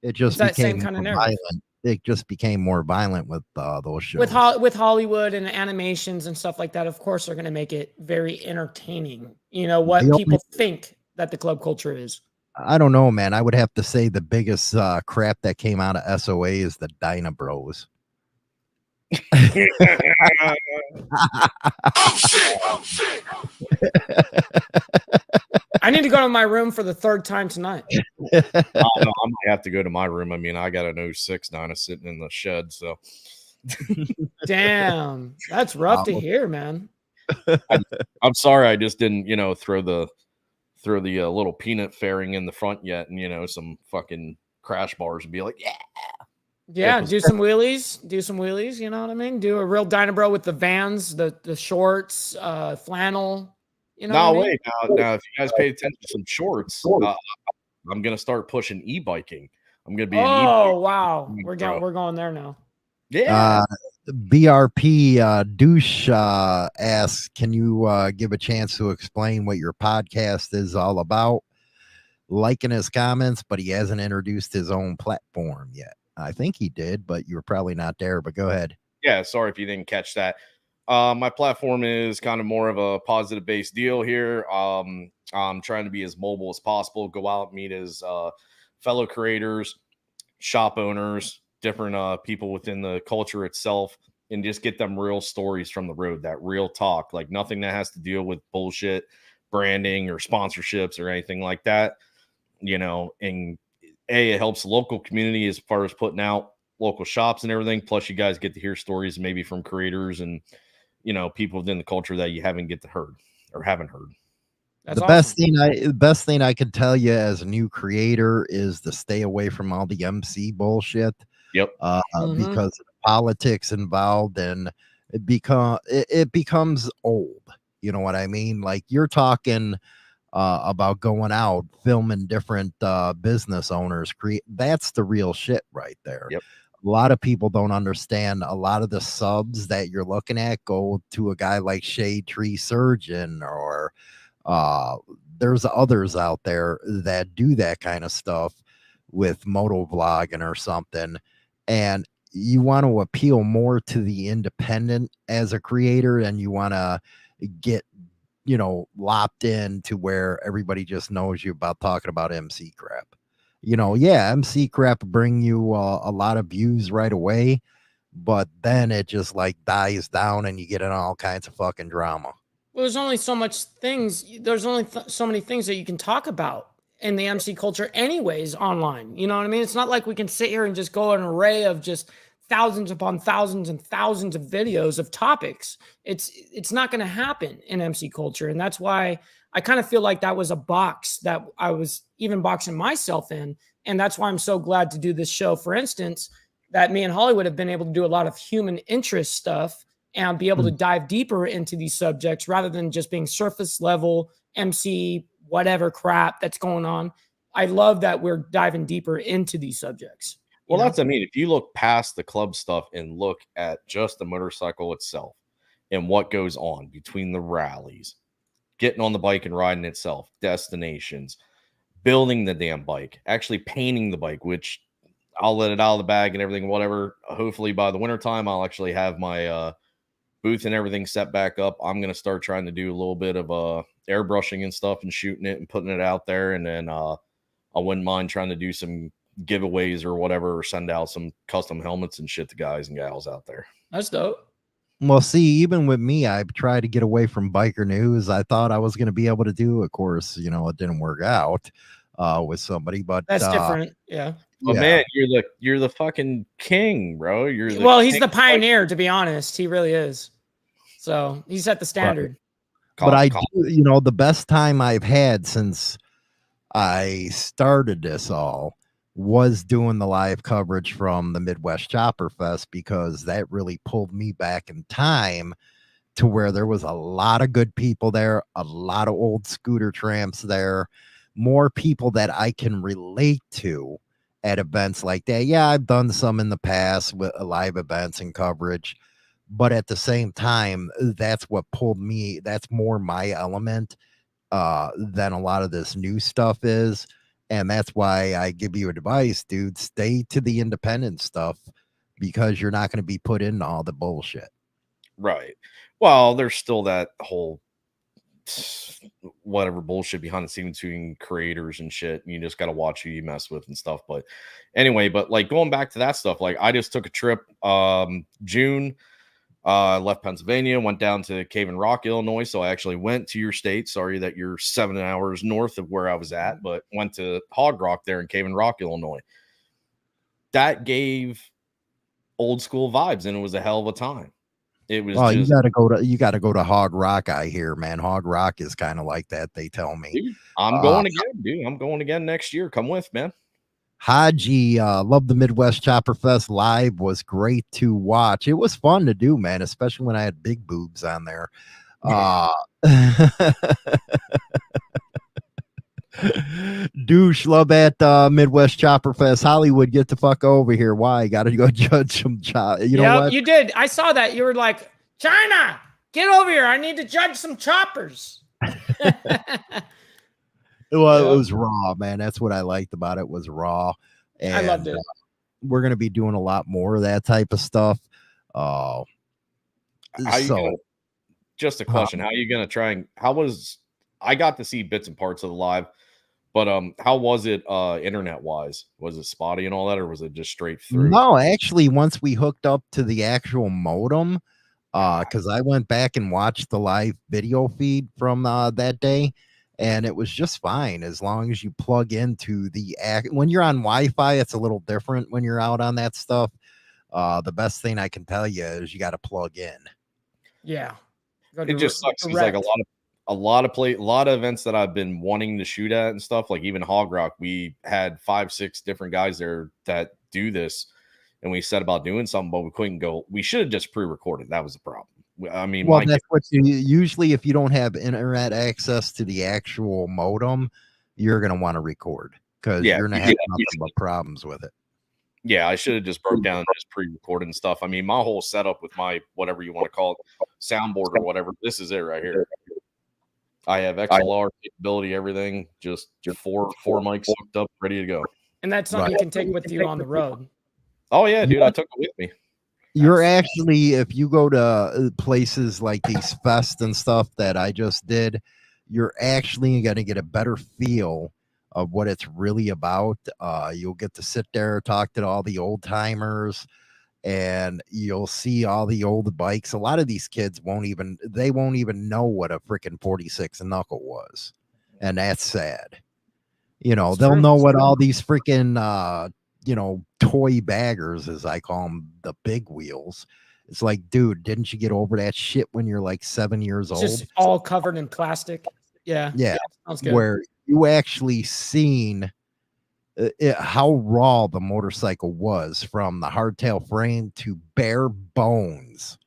It just that same became kind of more narrative. violent. It just became more violent with those shows. With Hollywood and animations and stuff like that. Of course, they're going to make it very entertaining. You know what people think that the club culture is. I don't know, man. I would have to say the biggest crap that came out of SOA is the Dyna Bros. I need to go to my room for the third time tonight. I might have to go to my room. I mean, I got an 06 Dyna sitting in the shed, so. Damn, that's rough to hear, man. I'm sorry, I just didn't, you know, throw the little peanut fairing in the front yet, and you know, some fucking crash bars and be like, yeah, do some wheelies. You know what I mean? Do a real Dynabro with the Vans, the shorts, flannel. You know, now wait, now if you guys pay attention to some shorts, I'm gonna start pushing e-biking. I'm gonna be. Oh wow, we're going there now. Yeah. BRP douche asks, can you give a chance to explain what your podcast is all about? Liking his comments, but he hasn't introduced his own platform yet. I think he did, but you were probably not there. But go ahead. Yeah, sorry if you didn't catch that. My platform is kind of more of a positive based deal here. I'm trying to be as mobile as possible, go out, meet as fellow creators, shop owners, different people within the culture itself, and just get them real stories from the road, that real talk, like nothing that has to deal with bullshit branding or sponsorships or anything like that, you know. And it helps the local community as far as putting out local shops and everything. Plus you guys get to hear stories maybe from creators and, you know, people within the culture that you haven't heard. That's the awesome. best thing I could tell you as a new creator is to stay away from all the MC bullshit. Yep. Because of the politics involved, and it becomes old. You know what I mean? Like, you're talking about going out, filming different business owners. That's the real shit right there. Yep. A lot of people don't understand. A lot of the subs that you're looking at go to a guy like Shade Tree Surgeon, or there's others out there that do that kind of stuff with moto vlogging or something. And you want to appeal more to the independent as a creator, and you want to get, you know, lopped in to where everybody just knows you about talking about MC crap. You know, yeah, MC crap bring you a lot of views right away, but then it just like dies down and you get in all kinds of fucking drama. Well, there's only so much things. There's only so many things that you can talk about in the MC culture anyways online. You know what I mean? It's not like we can sit here and just go an array of just thousands upon thousands and thousands of videos of topics. It's not going to happen in MC culture. And that's why I kind of feel like that was a box that I was even boxing myself in. And that's why I'm so glad to do this show, for instance, that me and Hollywood have been able to do a lot of human interest stuff and be able to dive deeper into these subjects rather than just being surface level MC, whatever crap that's going on. I love that we're diving deeper into these subjects. Well, that's, I mean, if you look past the club stuff and look at just the motorcycle itself and what goes on between the rallies, getting on the bike and riding itself, destinations, building the damn bike, actually painting the bike, which I'll let it out of the bag and everything, whatever. Hopefully by the wintertime, I'll actually have my booth and everything set back up. I'm going to start trying to do a little bit of airbrushing and stuff and shooting it and putting it out there. And then I wouldn't mind trying to do some giveaways or whatever, or send out some custom helmets and shit to guys and gals out there. That's dope. Well, see, even with me, I tried to get away from biker news. I thought I was going to be able to do, of course, it didn't work out with somebody, but That's different. Yeah. But yeah. man, you're the fucking king, bro. You're the Well, he's king the of pioneer, to be honest. He really is. So he set the standard. But I Call- do, the best time I've had since I started this all was doing the live coverage from the Midwest Chopper Fest, because that really pulled me back in time to where there was a lot of good people there, a lot of old scooter tramps there, more people that I can relate to at events like that. Yeah, I've done some in the past with live events and coverage, but at the same time, that's what pulled me. That's more my element than a lot of this new stuff is. And that's why I give you advice, dude. Stay to the independent stuff, because you're not going to be put into all the bullshit. Right. Well, there's still that whole whatever bullshit behind the scenes between creators and shit. You just got to watch who you mess with and stuff. But anyway, but like going back to that stuff, like I just took a trip June. Left Pennsylvania, went down to Cave and Rock, Illinois. So I actually went to your state. Sorry that you're 7 hours north of where I was at, but went to Hog Rock there in Cave and Rock, Illinois. That gave old school vibes, and it was a hell of a time. It was you got to go to Hog Rock. I hear, man, Hog Rock is kind of like that. They tell me. Dude, I'm going again, dude. I'm going again next year. Come with, man. Haji, love the Midwest Chopper Fest live, was great to watch. It was fun to do, man, especially when I had big boobs on there. Douche, love at Midwest Chopper Fest. Hollywood, get the fuck over here. Why? Got to go judge some You know what? You did. I saw that. You were like, China, get over here. I need to judge some choppers. Well, it was raw, man. That's what I liked about it, was raw. And I loved it. We're going to be doing a lot more of that type of stuff. Just a question. How are you going to try and I got to see bits and parts of the live, but how was it internet wise? Was it spotty and all that, or was it just straight through? No, actually, once we hooked up to the actual modem, because I went back and watched the live video feed from that day, and it was just fine as long as you plug into when you're on Wi-Fi. It's a little different when you're out on that stuff. The best thing I can tell you is you got to plug in. Yeah, it just sucks. It's like a lot of events that I've been wanting to shoot at and stuff. Like even Hog Rock, we had 5-6 different guys there that do this, and we said about doing something, but we couldn't go. We should have just pre-recorded. That was the problem. I mean, well, that's what usually, if you don't have internet access to the actual modem, you're going to want to record, because you're going to have nothing but problems with it. Yeah, I should have just broke down and just pre-recorded and stuff. I mean, my whole setup with my whatever you want to call it, soundboard or whatever, this is it right here. I have XLR capability, everything, just four mics hooked up, ready to go. And that's something you can take with you on the road. Oh yeah, dude, I took it with me. You're actually, if you go to places like these fests and stuff that I just did, you're actually going to get a better feel of what it's really about. You'll get to sit there, talk to all the old timers, and you'll see all the old bikes. A lot of these kids won't even know what a freaking 46 knuckle was. And that's sad. They'll know what all these freaking, toy baggers, as I call them, the big wheels. It's like, dude, didn't you get over that shit when you're like 7 years old? Just all covered in plastic. Yeah. Sounds good. Where you actually seen how raw the motorcycle was, from the hardtail frame to bare bones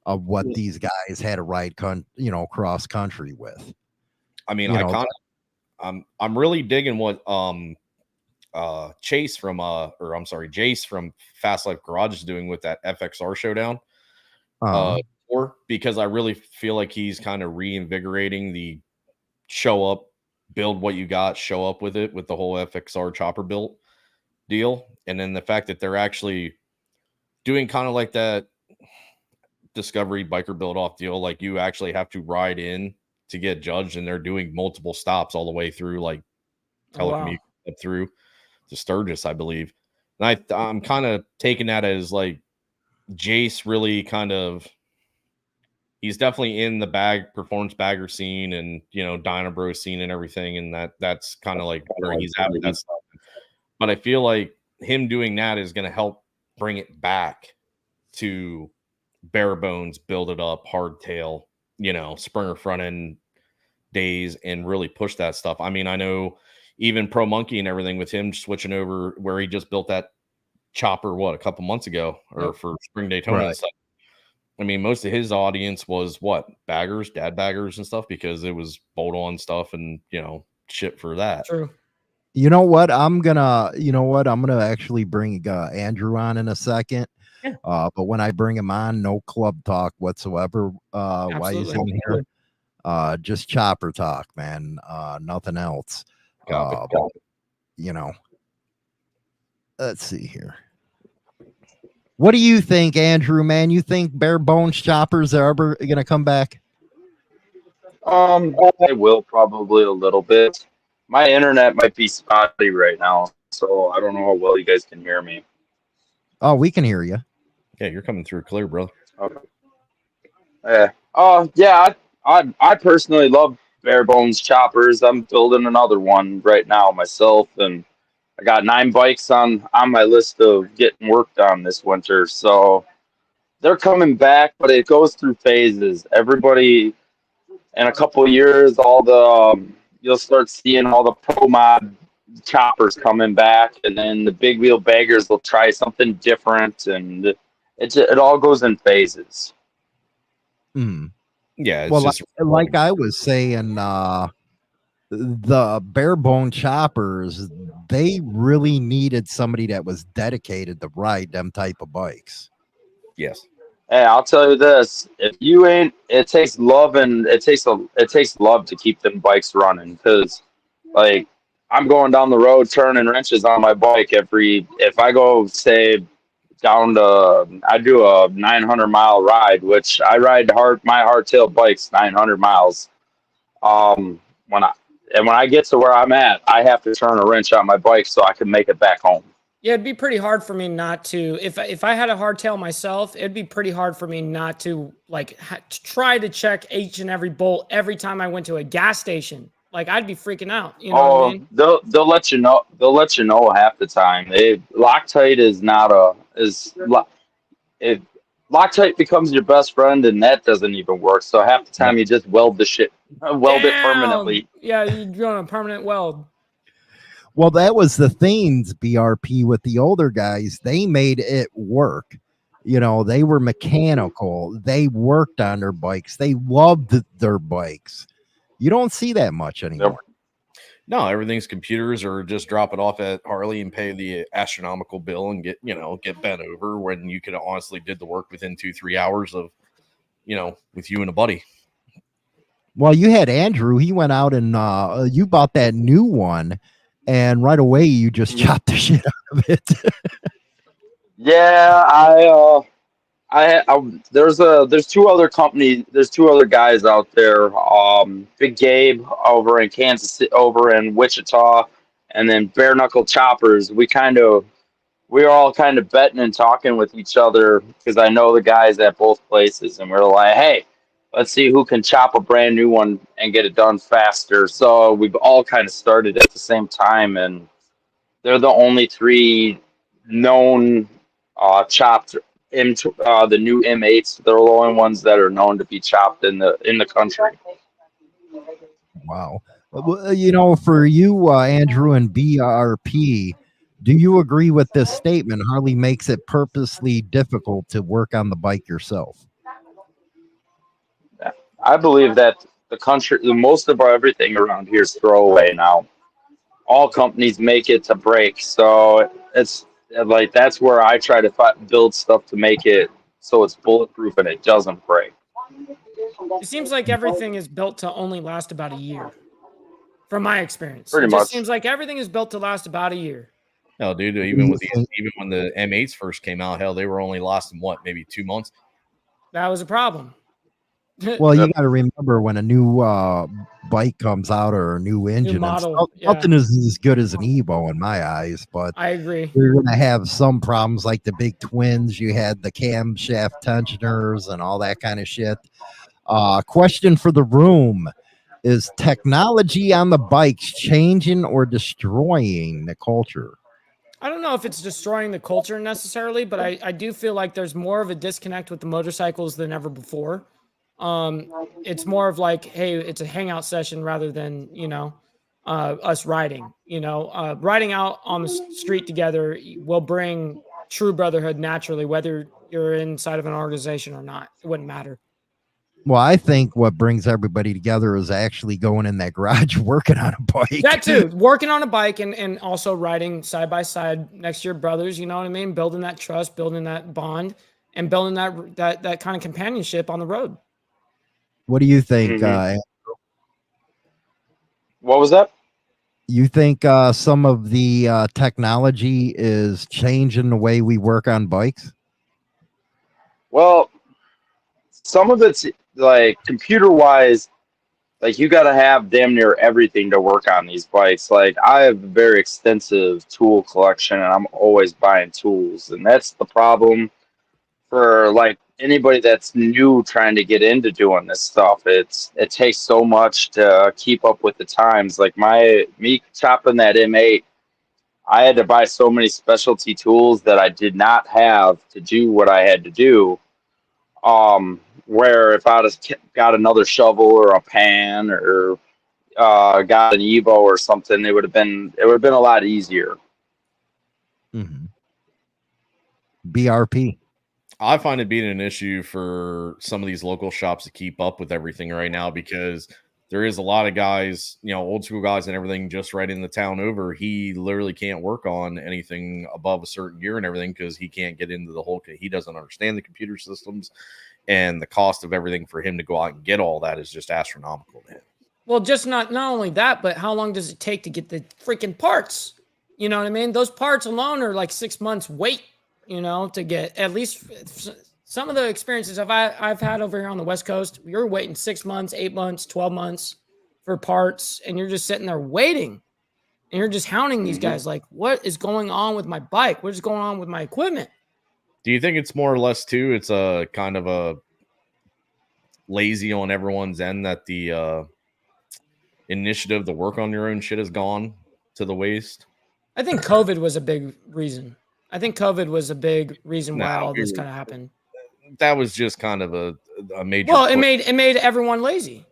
of what these guys had to ride cross country with. I mean, I'm really digging what Jace from Fast Life Garage is doing with that FXR showdown. Because I really feel like he's kind of reinvigorating the show up, build what you got, show up with it, with the whole FXR chopper built deal. And then the fact that they're actually doing kind of like that Discovery biker build off deal. Like you actually have to ride in to get judged, and they're doing multiple stops all the way through, like telecommute up through to Sturgis, I believe. And I'm kind of taking that as like Jace really kind of he's definitely in the performance bagger scene and, you know, Dynabro scene and everything. And that's kind of like where he's at with that stuff. But I feel like him doing that is going to help bring it back to bare bones, build it up, hardtail, you know, Springer front end days, and really push that stuff. I mean, I know even Pro Monkey and everything with him switching over where he just built that chopper, a couple months ago or for Spring Daytona and stuff. I mean, most of his audience was baggers, dad baggers and stuff, because it was bolt on stuff and, you know, shit for that. True. You know what? I'm gonna actually bring Andrew on in a second. Yeah. But when I bring him on, no club talk whatsoever. While he's in here, just chopper talk, man. Nothing else. You know. Let's see here. What do you think, Andrew, man? You think bare bones choppers are ever gonna come back? They will probably a little bit. My internet might be spotty right now, so I don't know how well you guys can hear me. Oh, we can hear you. Yeah, you're coming through clear, bro. Okay. Yeah. I personally love bare bones choppers. I'm building another one right now myself, and I got 9 bikes on my list of getting worked on this winter. So they're coming back, but it goes through phases. Everybody, in a couple of years, you'll start seeing all the pro mod choppers coming back, and then the big wheel baggers will try something different, and it all goes in phases. Yeah. Well, like I was saying, the bare bone choppers, they really needed somebody that was dedicated to ride them type of bikes. Yes. Hey, I'll tell you this: if you ain't, it takes love, and it takes love to keep them bikes running. Because, like, I'm going down the road turning wrenches on my bike if I go say down to, I do a 900-mile ride, which I ride my hardtail bikes 900 miles. When I get to where I'm at, I have to turn a wrench on my bike so I can make it back home. Yeah, it'd be pretty hard for me not to. If I had a hardtail myself, it'd be pretty hard for me not to try to check each and every bolt every time I went to a gas station. Like, I'd be freaking out. You know what I mean? They'll let you know. They'll let you know half the time. Loctite is not Loctite becomes your best friend, and that doesn't even work. So half the time you just weld it permanently. Yeah, you're doing a permanent weld. Well, that was the things, BRP, with the older guys. They made it work. You know, they were mechanical. They worked on their bikes. They loved their bikes. You don't see that much anymore. No, everything's computers, or just drop it off at Harley and pay the astronomical bill and get bent over, when you could have honestly did the work within 2-3 hours of, with you and a buddy. Well, you had Andrew. He went out and you bought that new one, and right away you just chopped the shit out of it. Yeah, there's two other companies. There's 2 other guys out there. Big Gabe over in Kansas City, over in Wichita, and then Bare Knuckle Choppers. We were all kind of betting and talking with each other, because I know the guys at both places, and we're like, hey, let's see who can chop a brand new one and get it done faster. So we've all kind of started at the same time, and they're the only 3 known chopped the new M8s. They're the only ones that are known to be chopped in the country. Wow. Well, for you, Andrew and BRP, do you agree with this statement? Harley makes it purposely difficult to work on the bike yourself. I believe that most of everything around here is throwaway now. All companies make it to break, so it's like that's where I try to build stuff to make it so it's bulletproof and it doesn't break. It seems like everything is built to only last about a year, from my experience. Pretty It much. seems like everything is built to last about a year. No, dude. Even when the M8s first came out, hell, they were only lasting maybe 2 months. That was a problem. Well, you got to remember, when a new bike comes out, or a new engine, model, nothing is as good as an Evo in my eyes. But I agree. You're going to have some problems, like the big twins. You had the camshaft tensioners and all that kind of shit. Question for the room: is technology on the bikes changing or destroying the culture? I don't know if it's destroying the culture necessarily, but I do feel like there's more of a disconnect with the motorcycles than ever before. It's more of like, hey, it's a hangout session rather than, us riding. Riding out on the street together will bring true brotherhood naturally, whether you're inside of an organization or not. It wouldn't matter. Well, I think what brings everybody together is actually going in that garage working on a bike. That too, working on a bike and also riding side by side next to your brothers, you know what I mean? Building that trust, building that bond, and building that kind of companionship on the road. What do you think? What was that? You think some of the technology is changing the way we work on bikes? Well, some of it's like computer wise, like you got to have damn near everything to work on these bikes. Like I have a very extensive tool collection and I'm always buying tools. And that's the problem for like anybody that's new trying to get into doing this stuff. It takes so much to keep up with the times. Like me chopping that M8, I had to buy so many specialty tools that I did not have to do what I had to do. Where if I'd have got another shovel or a pan or got an Evo or something, it would have been a lot easier. Mm-hmm. BRP. I find it being an issue for some of these local shops to keep up with everything right now because there is a lot of guys, old school guys and everything just right in the town over. He literally can't work on anything above a certain gear and everything because he can't get into the whole. He doesn't understand the computer systems, and the cost of everything for him to go out and get all that is just astronomical to him. Well, just not only that, but how long does it take to get the freaking parts? You know what I mean? Those parts alone are like 6 months wait. To get at least some of the experiences I've had over here on the West Coast. You're waiting 6 months, 8 months, 12 months for parts, and you're just sitting there waiting, and you're just hounding these guys like, what is going on with my bike? What is going on with my equipment? Do you think it's more or less too? It's a kind of a lazy on everyone's end that the initiative to work on your own shit has gone to the waste? I think COVID was a big reason. Why all this kind of happened. That was just kind of a major. Well, it made everyone lazy.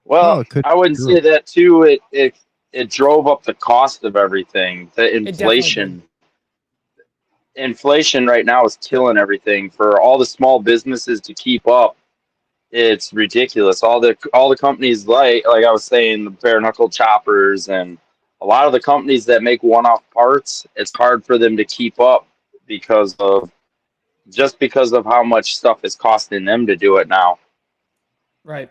Well, I wouldn't say that too. It drove up the cost of everything. The inflation right now is killing everything for all the small businesses to keep up. It's ridiculous. All the companies like I was saying, the bare knuckle choppers and a lot of the companies that make one-off parts, it's hard for them to keep up because of how much stuff is costing them to do it now. Right.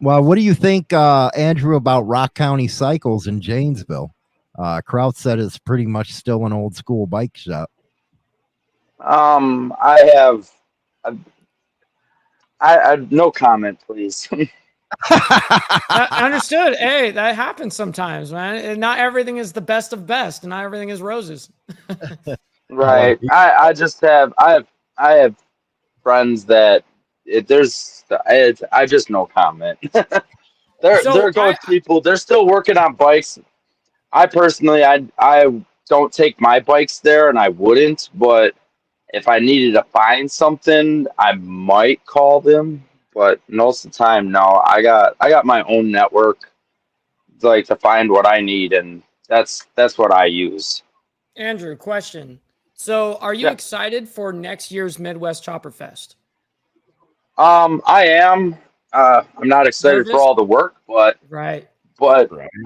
Well, what do you think, Andrew, about Rock County Cycles in Janesville? Kraut said it's pretty much still an old school bike shop. I no comment, please. I understood. Hey, that happens sometimes, man. And not everything is the best of best, and not everything is roses. Right. I have friends that I just no comment. They're going people. They're still working on bikes. I personally, I don't take my bikes there, and I wouldn't. But if I needed to find something, I might call them. But most of the time, no. I got my own network, like to find what I need, and that's what I use. Andrew, question. So, are you excited for next year's Midwest Chopper Fest? I am. I'm not excited for all the work, but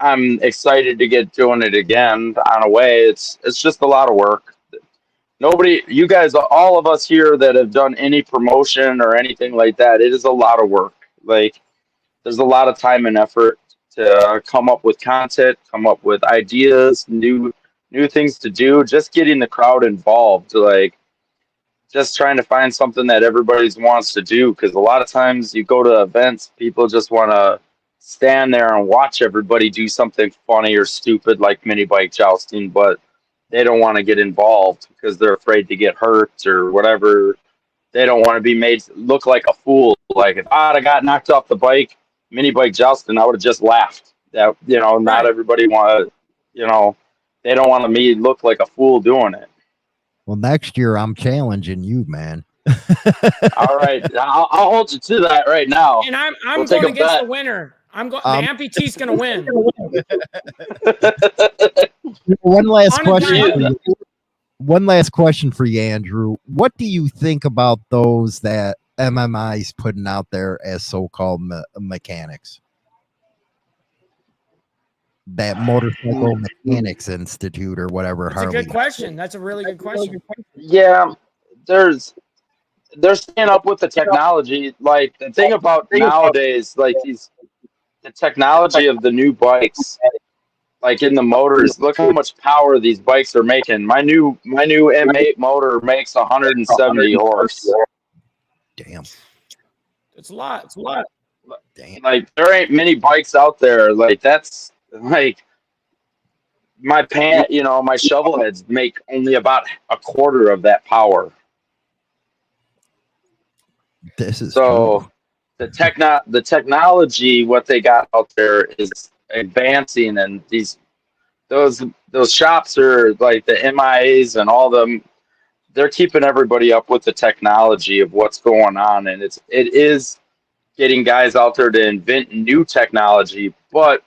I'm excited to get doing it again. On a way, it's just a lot of work. You guys, all of us here that have done any promotion or anything like that, it is a lot of work. Like, there's a lot of time and effort to come up with content, come up with ideas, new things to do, just getting the crowd involved, like just trying to find something that everybody wants to do. Because a lot of times you go to events, people just want to stand there and watch everybody do something funny or stupid like mini bike jousting, but they don't want to get involved because they're afraid to get hurt or whatever they don't want to be made look like a fool. Like if I'd have got knocked off the bike, mini bike jousting, I would have just laughed. That not Right. everybody want to, they don't want me to look like a fool doing it. Well, next year I'm challenging you, man. All right, I'll hold you to that right now. And I'm We'll take going a against bet. the winner. I'm going. The amputee's going to win. One last On a question. diamond. For you. One last question for you, Andrew. What do you think about those that MMI's putting out there as so-called mechanics? That Motorcycle Mechanics Institute or whatever. That's a good question. That's a really good question. Yeah, they're staying up with the technology. Like the thing about nowadays, like the technology of the new bikes, like in the motors. Look how much power these bikes are making. My new M8 motor makes 170 horse. Damn. It's a lot. It's a lot. Damn. Like there ain't many bikes out there. Like that's like my my shovel heads make only about a quarter of that power. This is So true. the technology, what they got out there is advancing, and those shops are like the MIAs and all them. They're keeping everybody up with the technology of what's going on, and it is getting guys out there to invent new technology, but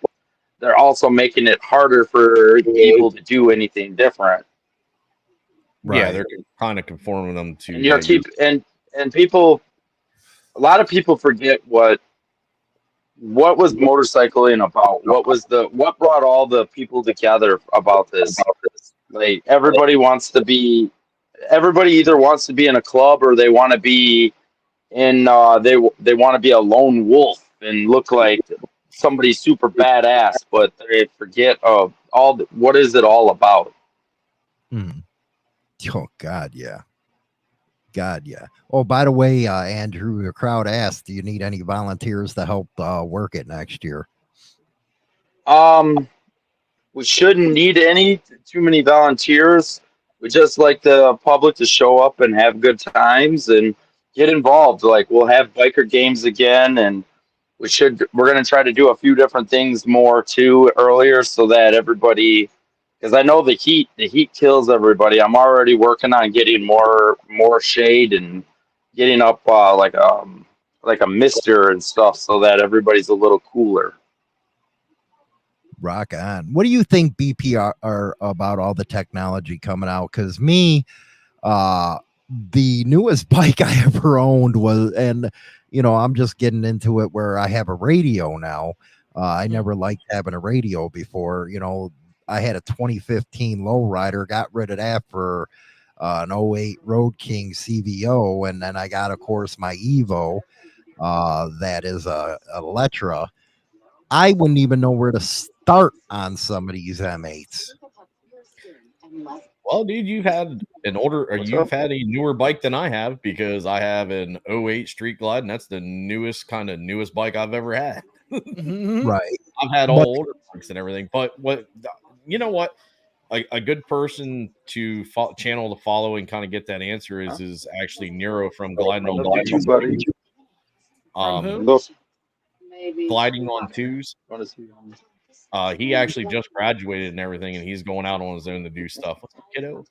they're also making it harder for people to do anything different. Yeah, Right. they're kind of conforming them to. And and people, a lot of people forget what was motorcycling about. What brought all the people together about this? Like everybody either wants to be in a club or they want to be in they want to be a lone wolf and look like somebody super badass, but they forget of what is it all about. Hmm. Oh God, yeah. God, yeah. Oh, by the way, Andrew, the crowd asked, do you need any volunteers to help work it next year? We shouldn't need too many volunteers. We just like the public to show up and have good times and get involved. Like we'll have biker games again, and we're going to try to do a few different things more too earlier so that everybody, because I know the heat kills everybody. I'm already working on getting more shade and getting up like a mister and stuff so that everybody's a little cooler. Rock on. What do you think BPR are about all the technology coming out? Because me, the newest bike I ever owned was, and I'm just getting into it where I have a radio now. I never liked having a radio before. I had a 2015 lowrider, got rid of that for an 08 Road King CVO, and then I got, of course, my Evo. That is a Electra. I wouldn't even know where to start on some of these M8s. Well, dude, you've had a newer bike than I have, because I have an 08 Street Glide, and that's the newest bike I've ever had. Mhm. Right. I've had all older bikes and everything, but what? A good person to channel to follow and kind of get that answer is actually Nero from Gliding on Twos. From who? Gliding on Twos. He actually just graduated and everything, and he's going out on his own to do stuff. What's up, kiddo?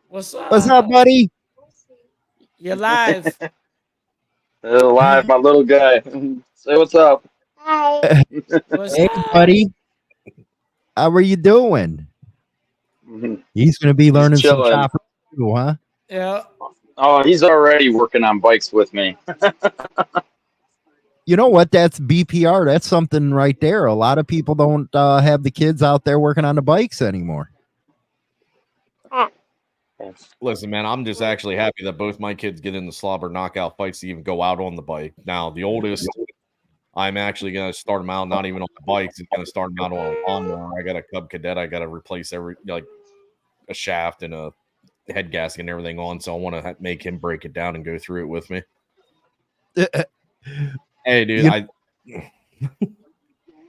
What's up? What's up, buddy? You're live. Live, my little guy. Say what's up. What's Hey, up? buddy. How are you doing? He's going to be learning some chilling. chopper too, huh? Yeah. Oh, he's already working on bikes with me. You know what? That's BPR. That's something right there. A lot of people don't have the kids out there working on the bikes anymore. Listen, man, I'm just actually happy that both my kids get in the slobber knockout fights to even go out on the bike. Now, the oldest, I'm actually going to start him out, not even on the bikes. I'm going to start him out on a lawnmower. I got a Cub Cadet. I got to replace a shaft and a head gasket and everything on. So I want to make him break it down and go through it with me. Hey, dude,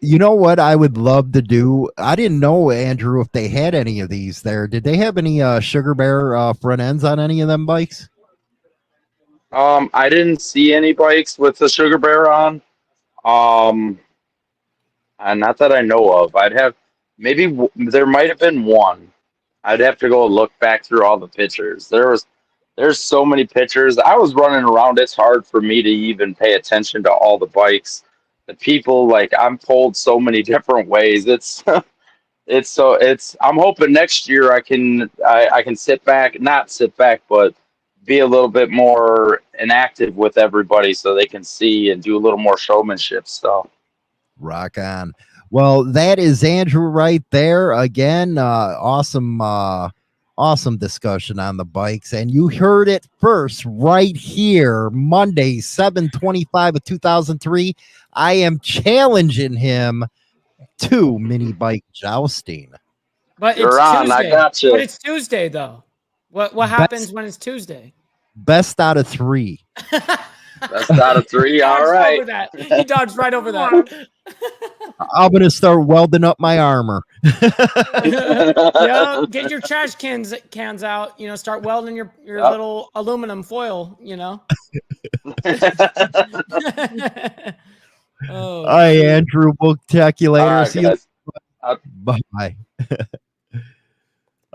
You know what I would love to do? I didn't know, Andrew, if they had any of these there. Did they have any Sugar Bear front ends on any of them bikes? I didn't see any bikes with the Sugar Bear on. Um, not that I know of. I'd have maybe there might have been one. I'd have to go look back through all the pictures. There's so many pictures. I was running around. It's hard for me to even pay attention to all the bikes. The people, like, I'm pulled so many different ways. It's I'm hoping next year I can sit back, not sit back, but be a little bit more inactive with everybody so they can see and do a little more showmanship stuff. Rock on. Well, that is Andrew right there again. Awesome discussion on the bikes, and you heard it first right here, Monday, 7/25 of 2003. I am challenging him to mini bike jousting. But You're it's on. Tuesday. I got you. But it's Tuesday though. What happens when it's Tuesday? Best out of 3. That's out of 3. All Dodged right. over that. He dodged right over that. I'm gonna start welding up my armor. Yeah, get your trash cans out. You know, start welding your Yep. little aluminum foil. You know. Oh, Hi, shoot. Andrew. We'll talk you All later. right, See you. guys. Bye.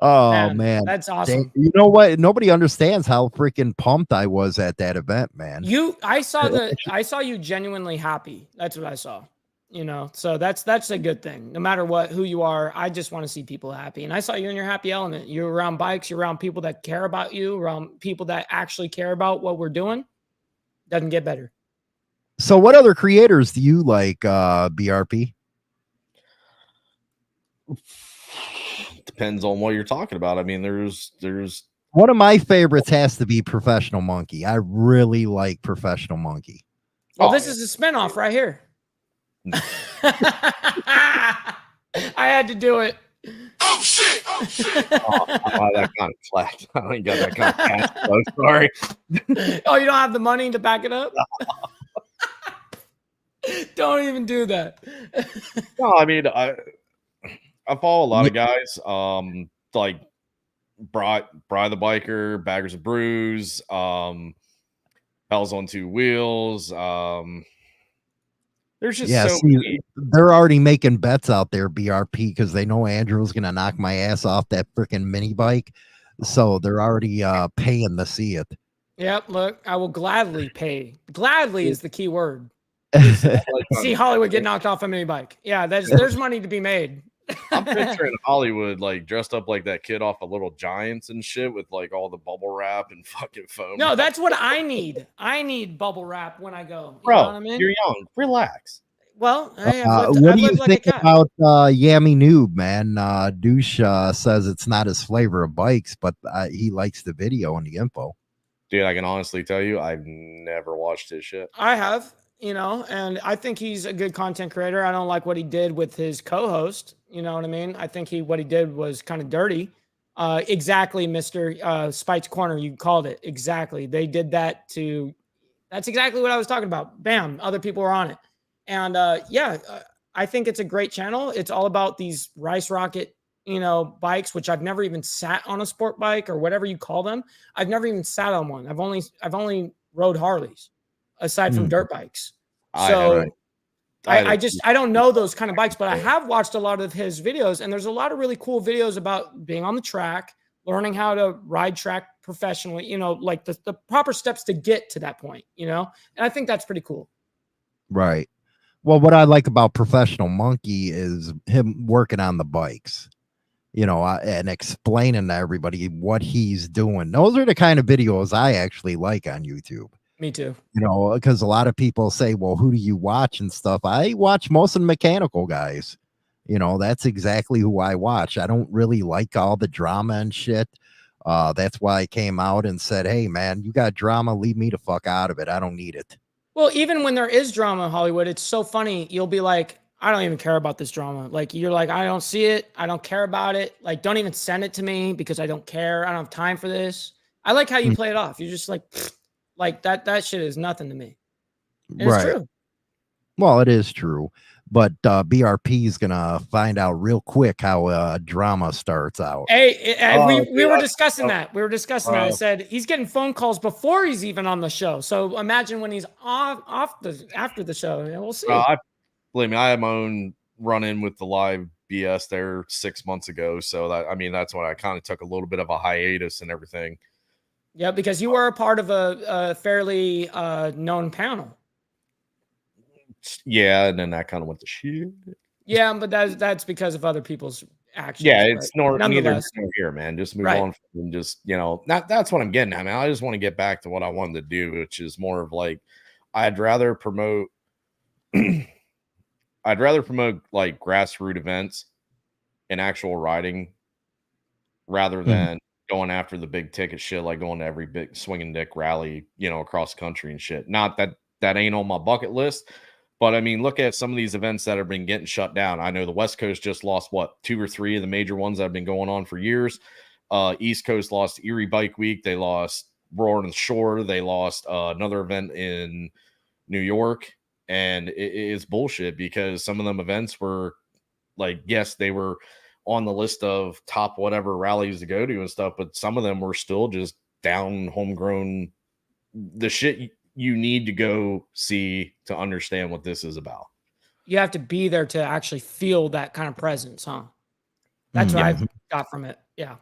Oh man, that's awesome. You know what? Nobody understands how freaking pumped I was at that event, man. I saw you genuinely happy. That's what I saw. You know, so that's a good thing. No matter who you are, I just want to see people happy. And I saw you in your happy element. You're around bikes, you're around people that care about you, around people that actually care about what we're doing. Doesn't get better. So what other creators do you like, BRP? Depends on what you're talking about. I mean, there's One of my favorites has to be Professional Monkey. I really like Professional Monkey. Well, this is a spinoff right here. I had to do it. Oh shit! That kind of flat. I ain't got that kind of cash flow. Sorry. Oh, you don't have the money to back it up? Don't even do that. No, I mean, I follow a lot of guys. Like Bry the Biker, Baggers of Brews, Hells on Two Wheels. There's just many. They're already making bets out there, BRP, because they know Andrew's gonna knock my ass off that freaking mini bike. So they're already paying to see it. Yep, look, I will gladly pay. Gladly is the key word. See Hollywood get knocked off a mini bike. Yeah, there's money to be made. I'm picturing Hollywood like dressed up like that kid off of Little Giants and shit with like all the bubble wrap and fucking foam. No, that's what I need. I need bubble wrap when I go. You Bro, know what I mean? You're young. Relax. Well, what do you think about Yammy Noob, man? Douche says it's not his flavor of bikes, but he likes the video and the info. Dude, I can honestly tell you, I've never watched his shit. I have, and I think he's a good content creator. I don't like what he did with his co-host. You know what I mean? I think what he did was kind of dirty. Exactly, Mr. Spike's Corner, you called it. Exactly. They did that that's exactly what I was talking about. Bam, other people were on it. And I think it's a great channel. It's all about these Rice Rocket, bikes, which I've never even sat on a sport bike or whatever you call them. I've never even sat on one. I've only rode Harleys aside from dirt bikes. So I don't know those kind of bikes, but I have watched a lot of his videos, and there's a lot of really cool videos about being on the track, learning how to ride track professionally, like the proper steps to get to that point, and I think that's pretty cool. Right. Well, what I like about Professional Monkey is him working on the bikes, and explaining to everybody what he's doing. Those are the kind of videos I actually like on YouTube. Me too. Because a lot of people say, well, who do you watch and stuff? I watch most of the mechanical guys. That's exactly who I watch. I don't really like all the drama and shit. That's why I came out and said, hey, man, you got drama. Leave me the fuck out of it. I don't need it. Well, even when there is drama in Hollywood, it's so funny. You'll be like, I don't even care about this drama. Like, you're like, I don't see it. I don't care about it. Like, don't even send it to me because I don't care. I don't have time for this. I like how you play it off. You're just like that shit is nothing to me. And right. It's true. Well, it is true. but BRP is gonna find out real quick how drama starts out. Hey, we dude, were discussing that. We were discussing that. I uh, said he's getting phone calls before he's even on the show. So imagine when he's after the show. Yeah, we'll see. Believe me, I had my own run in with the live BS there 6 months ago. So that's when I kind of took a little bit of a hiatus and everything. Yeah, because you were a part of a fairly known panel. Yeah, and then that kind of went to shit. Yeah, but that's because of other people's actions. Yeah, it's neither nonetheless. nor here, man. Just move Right. on and just, that's what I'm getting at, man. I just want to get back to what I wanted to do, which is more of like I'd rather promote like grassroots events and actual riding rather than going after the big ticket shit, like going to every big swinging dick rally, across the country and shit. Not that ain't on my bucket list. But I mean, look at some of these events that have been getting shut down. I know the West Coast just lost 2 or 3 of the major ones that have been going on for years. East Coast lost Erie Bike Week. They lost Roar and Shore. They lost another event in New York. And it's bullshit because some of them events were like, yes, they were on the list of top whatever rallies to go to and stuff, but some of them were still just down homegrown, the shit you need to go see to understand what this is about. You have to be there to actually feel that kind of presence, huh? That's what I got from it. Yeah.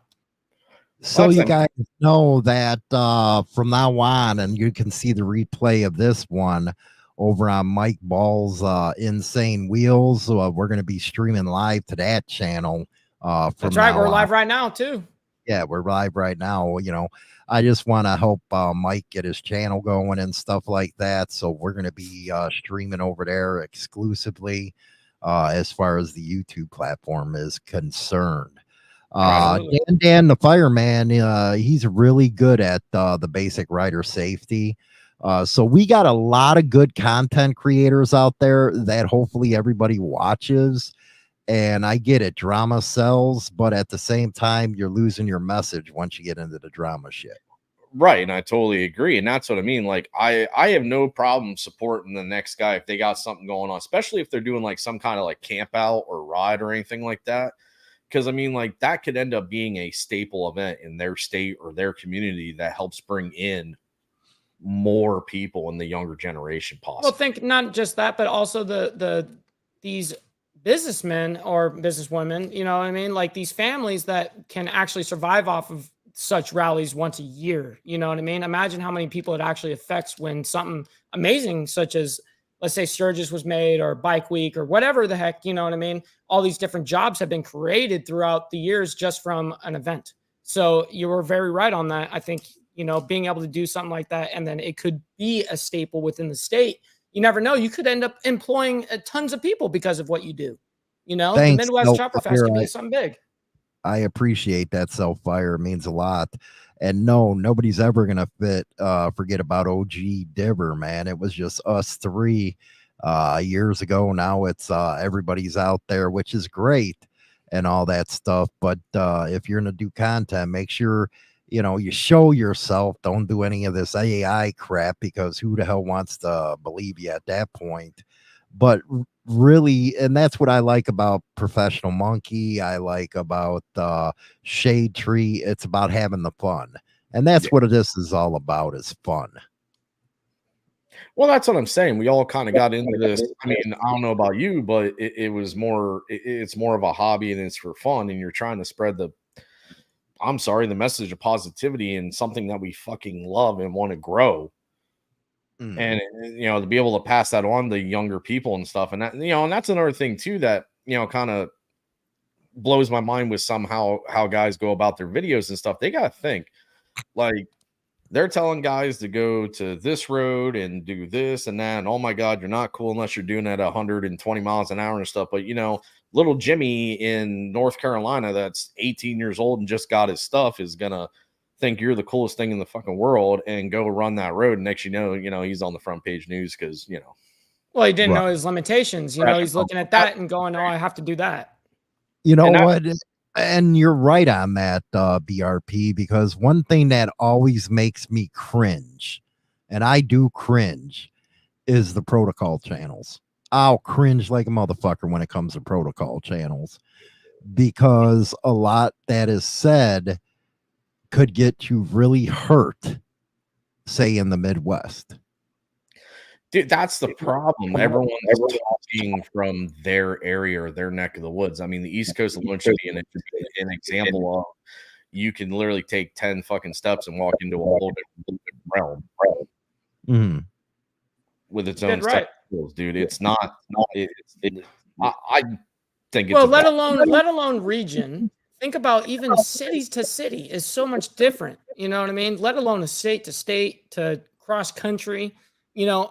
So you guys know that from now on, and you can see the replay of this one over on Mike Ball's Insane Wheels. We're going to be streaming live to that channel. That's right. We're live right now too. Yeah, we're live right now. I just want to help Mike get his channel going and stuff like that. So we're going to be streaming over there exclusively as far as the YouTube platform is concerned. Dan the fireman, he's really good at the basic rider safety. So we got a lot of good content creators out there that hopefully everybody watches. And I get it, drama sells, but at the same time, you're losing your message once you get into the drama shit. Right, and I totally agree. And that's what I mean. Like, I have no problem supporting the next guy if they got something going on, especially if they're doing like some kind of like camp out or ride or anything like that. Because I mean, like that could end up being a staple event in their state or their community that helps bring in more people in the younger generation possible. Well, think not just that, but also these businessmen or businesswomen, you know what I mean? Like these families that can actually survive off of such rallies once a year. You know what I mean? Imagine how many people it actually affects when something amazing, such as, let's say, Sturgis was made or Bike Week or whatever the heck, you know what I mean? All these different jobs have been created throughout the years just from an event. So you were very right on that. I think, being able to do something like that, and then it could be a staple within the state. You never know. You could end up employing tons of people because of what you do. Thanks, the Midwest Chopper Fest can be something big. I appreciate that, Self-Fire. It means a lot. And no, nobody's ever going to forget about OG Dibber, man. It was just us 3 years ago. Now it's everybody's out there, which is great and all that stuff. But if you're going to do content, make sure you show yourself. Don't do any of this AI crap, because who the hell wants to believe you at that point? But really, and that's what I like about Professional Monkey. I like about Shade Tree. It's about having the fun. And that's what this is all about, is fun. Well, that's what I'm saying. We all kind of got into this. I mean, I don't know about you, but it was more, it's more of a hobby and it's for fun. And you're trying to spread the message of positivity and something that we fucking love and want to grow. And to be able to pass that on to younger people and stuff. And that, and that's another thing too, that, kind of blows my mind with somehow how guys go about their videos and stuff. They got to think like they're telling guys to go to this road and do this and that. And oh my God, you're not cool unless you're doing it at 120 miles an hour and stuff. But little Jimmy in North Carolina, that's 18 years old and just got his stuff, is going to think you're the coolest thing in the fucking world and go run that road. And next, he's on the front page news because, well, he didn't know his limitations. He's looking at that and going, oh, I have to do that. You know what? And you're right on that, BRP, because one thing that always makes me cringe, and I do cringe, is the protocol channels. I'll cringe like a motherfucker when it comes to protocol channels, because a lot that is said could get you really hurt, say in the Midwest. Dude, that's the problem. Everyone's talking from their area or their neck of the woods. I mean, the East Coast alone should be an example of you can literally take 10 fucking steps and walk into a whole different realm Mhm. with its Good, own set right. of rules, dude. It's not. I think it's Well, a let bad- alone region. Think about even cities to city is so much different. You know what I mean? Let alone a state to cross country. You know,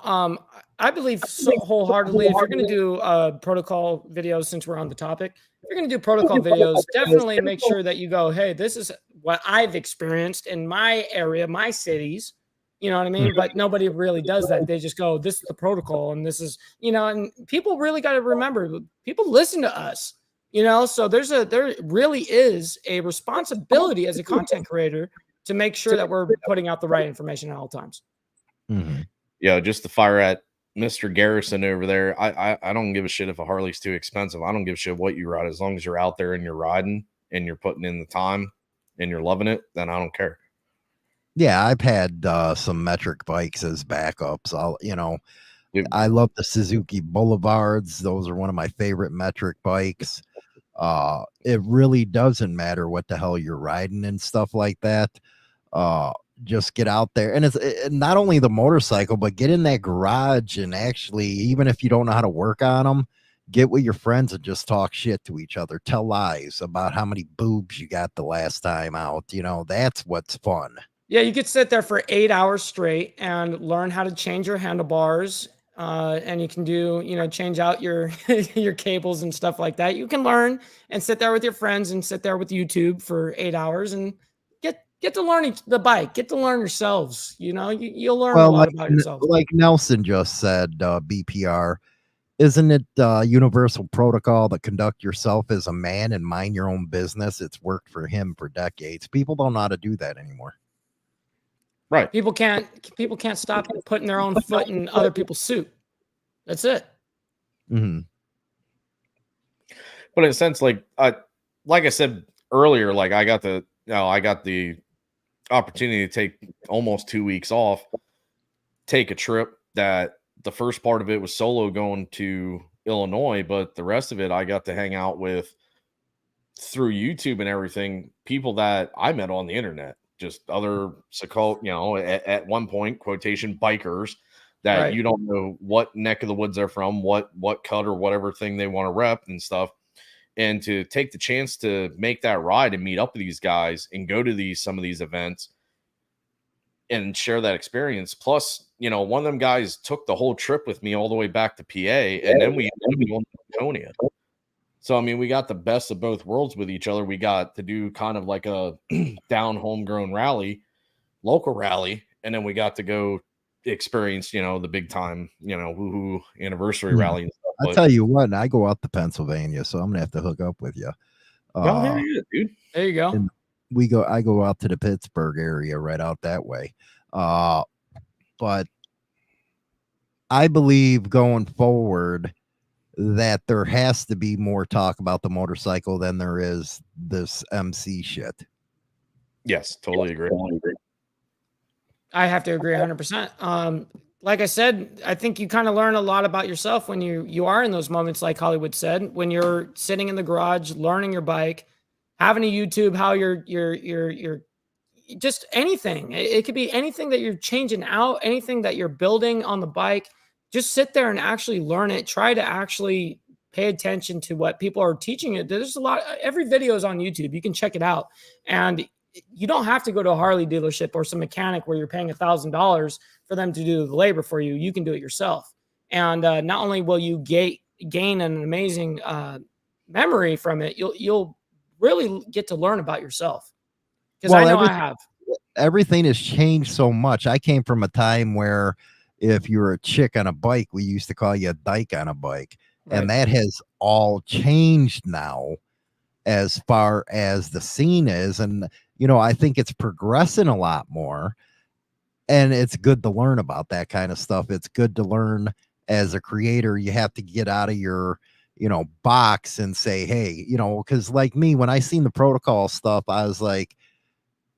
I believe so wholeheartedly, if you're going to do protocol videos, since we're on the topic, if you're going to do protocol videos, definitely make sure that you go, hey, this is what I've experienced in my area, my cities. You know what I mean? But nobody really does that. They just go, this is the protocol, and this is, you know, and people really got to remember, people listen to us, you know, so there really is a responsibility as a content creator to make sure that we're putting out the right information at all times. Mhm. Yeah, just to fire at Mr. Garrison over there. I don't give a shit if a Harley's too expensive. I don't give a shit what you ride. As long as you're out there and you're riding and you're putting in the time and you're loving it, then I don't care. Yeah, I've had some metric bikes as backups. Dude, I love the Suzuki Boulevards. Those are one of my favorite metric bikes. It really doesn't matter what the hell you're riding and stuff like that. Just get out there, and it's not only the motorcycle, but get in that garage and actually, even if you don't know how to work on them, get with your friends and just talk shit to each other. Tell lies about how many boobs you got the last time out. You know, that's what's fun. Yeah, you could sit there for 8 hours straight and learn how to change your handlebars. And you can do, you know, change out your your cables and stuff like that. You can learn and sit there with your friends and sit there with YouTube for 8 hours and get to learn the bike. Get to learn yourselves. You know, you'll learn a Well, lot about yourselves. like Nelson just said, BPR, isn't it universal protocol to conduct yourself as a man and mind your own business? It's worked for him for decades. People don't know how to do that anymore. right. People can't stop putting their own foot in other people's suit. That's it. Mm-hmm. But in a sense, like I said earlier, like I got the opportunity to take almost 2 weeks off, take a trip that the first part of it was solo going to Illinois, but the rest of it I got to hang out with through YouTube and everything, people that I met on the internet, just other so-called, you know, at one point, quotation, bikers that Right. you don't know what neck of the woods they're from, what cut or whatever thing they want to rep and stuff. And to take the chance to make that ride and meet up with these guys and go to some of these events and share that experience. Plus, you know, one of them guys took the whole trip with me all the way back to PA, and then we went to Antonia. So, I mean, we got the best of both worlds with each other. We got to do kind of like a down homegrown rally, local rally, and then we got to go experience, you know, the big time, you know, woohoo anniversary rally and stuff. I'll tell you what, I go out to Pennsylvania, so I'm gonna have to hook up with you. Well, here you go, dude. There you go. And I go out to the Pittsburgh area right out that way. But I believe going forward that there has to be more talk about the motorcycle than there is this MC shit. Yes, totally agree. I have to agree 100%. Like I said, I think you kind of learn a lot about yourself when you are in those moments, like Hollywood said, when you're sitting in the garage, learning your bike, having a YouTube, how you're just anything. It could be anything that you're changing out, anything that you're building on the bike. Just sit there and actually learn it. Try to actually pay attention to what people are teaching you. There's a lot. Every video is on YouTube. You can check it out, and you don't have to go to a Harley dealership or some mechanic where you're paying $1,000 for them to do the labor for you. You can do it yourself. And not only will you gain an amazing memory from it, you'll really get to learn about yourself. Because I know I have. Everything has changed so much. I came from a time where if you were a chick on a bike, we used to call you a dyke on a bike. Right. And that has all changed now as far as the scene is. And, you know, I think it's progressing a lot more. And it's good to learn about that kind of stuff. It's good to learn as a creator, you have to get out of your, box and say, hey, because like me, when I seen the protocol stuff, I was like,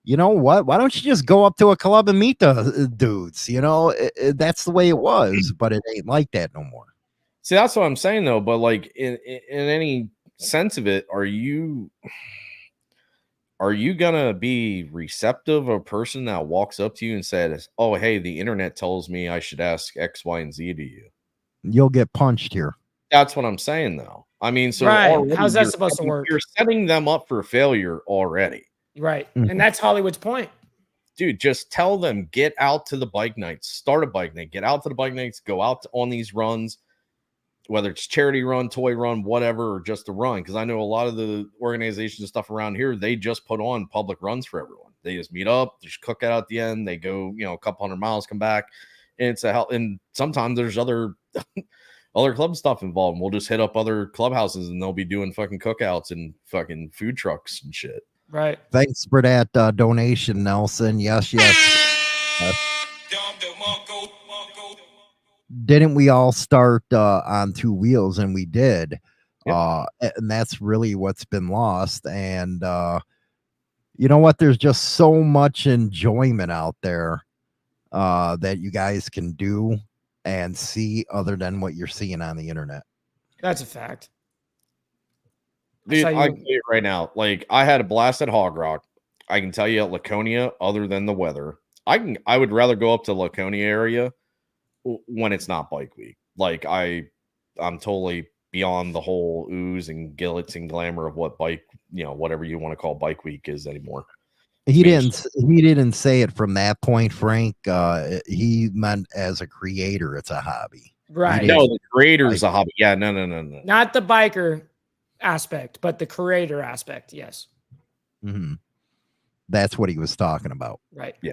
you know what? Why don't you just go up to a club and meet the dudes? That's the way it was, but it ain't like that no more. See, that's what I'm saying though. But like in any sense of it, are you gonna be receptive of a person that walks up to you and says, "Oh, hey, the internet tells me I should ask X, Y, and Z to you"? You'll get punched here. That's what I'm saying, though. I mean, so right. How's that supposed to work? You're setting them up for failure already. Right. And that's Hollywood's point. Dude, just tell them, get out to the bike nights, start a bike night, get out to the bike nights, go out on these runs, whether it's charity run, toy run, whatever, or just a run. Because I know a lot of the organizations and stuff around here, they just put on public runs for everyone. They just meet up, there's cookout at the end, they go, a couple 100 miles, come back, and it's a hell. And sometimes there's other club stuff involved. And we'll just hit up other clubhouses and they'll be doing fucking cookouts and fucking food trucks and shit. Right. Thanks for that donation, Nelson. Yes. Didn't we all start on two wheels? And we did. Yep. And that's really what's been lost. And you know what? There's just so much enjoyment out there that you guys can do and see other than what you're seeing on the internet. That's a fact. Dude, I can tell you right now, like I had a blast at Hog Rock. I can tell you at Laconia, other than the weather, I would rather go up to Laconia area when it's not bike week. Like I'm totally beyond the whole ooze and glitz and glamour of what bike, whatever you want to call bike week is anymore. He didn't say it from that point, Frank. He meant as a creator, it's a hobby. Right. No, the creator's a hobby. Yeah, no. Not the biker aspect, but the creator aspect. Yes. Mm-hmm. That's what he was talking about. Right. Yeah.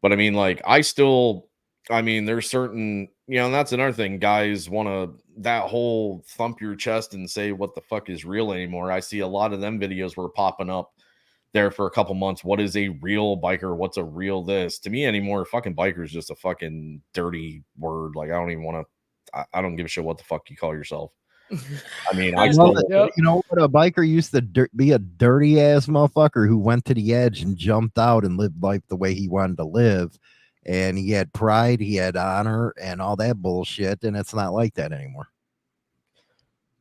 But I mean, like, there's certain, and that's another thing. Guys want to that whole thump your chest and say what the fuck is real anymore. I see a lot of them videos were popping up there for a couple months. What is a real biker? What's a real this? To me anymore, fucking biker is just a fucking dirty word. Like, I don't even want to, I don't give a shit what the fuck you call yourself. I mean, you know what? A biker used to be a dirty ass motherfucker who went to the edge and jumped out and lived life the way he wanted to live. And he had pride, he had honor, and all that bullshit. And it's not like that anymore.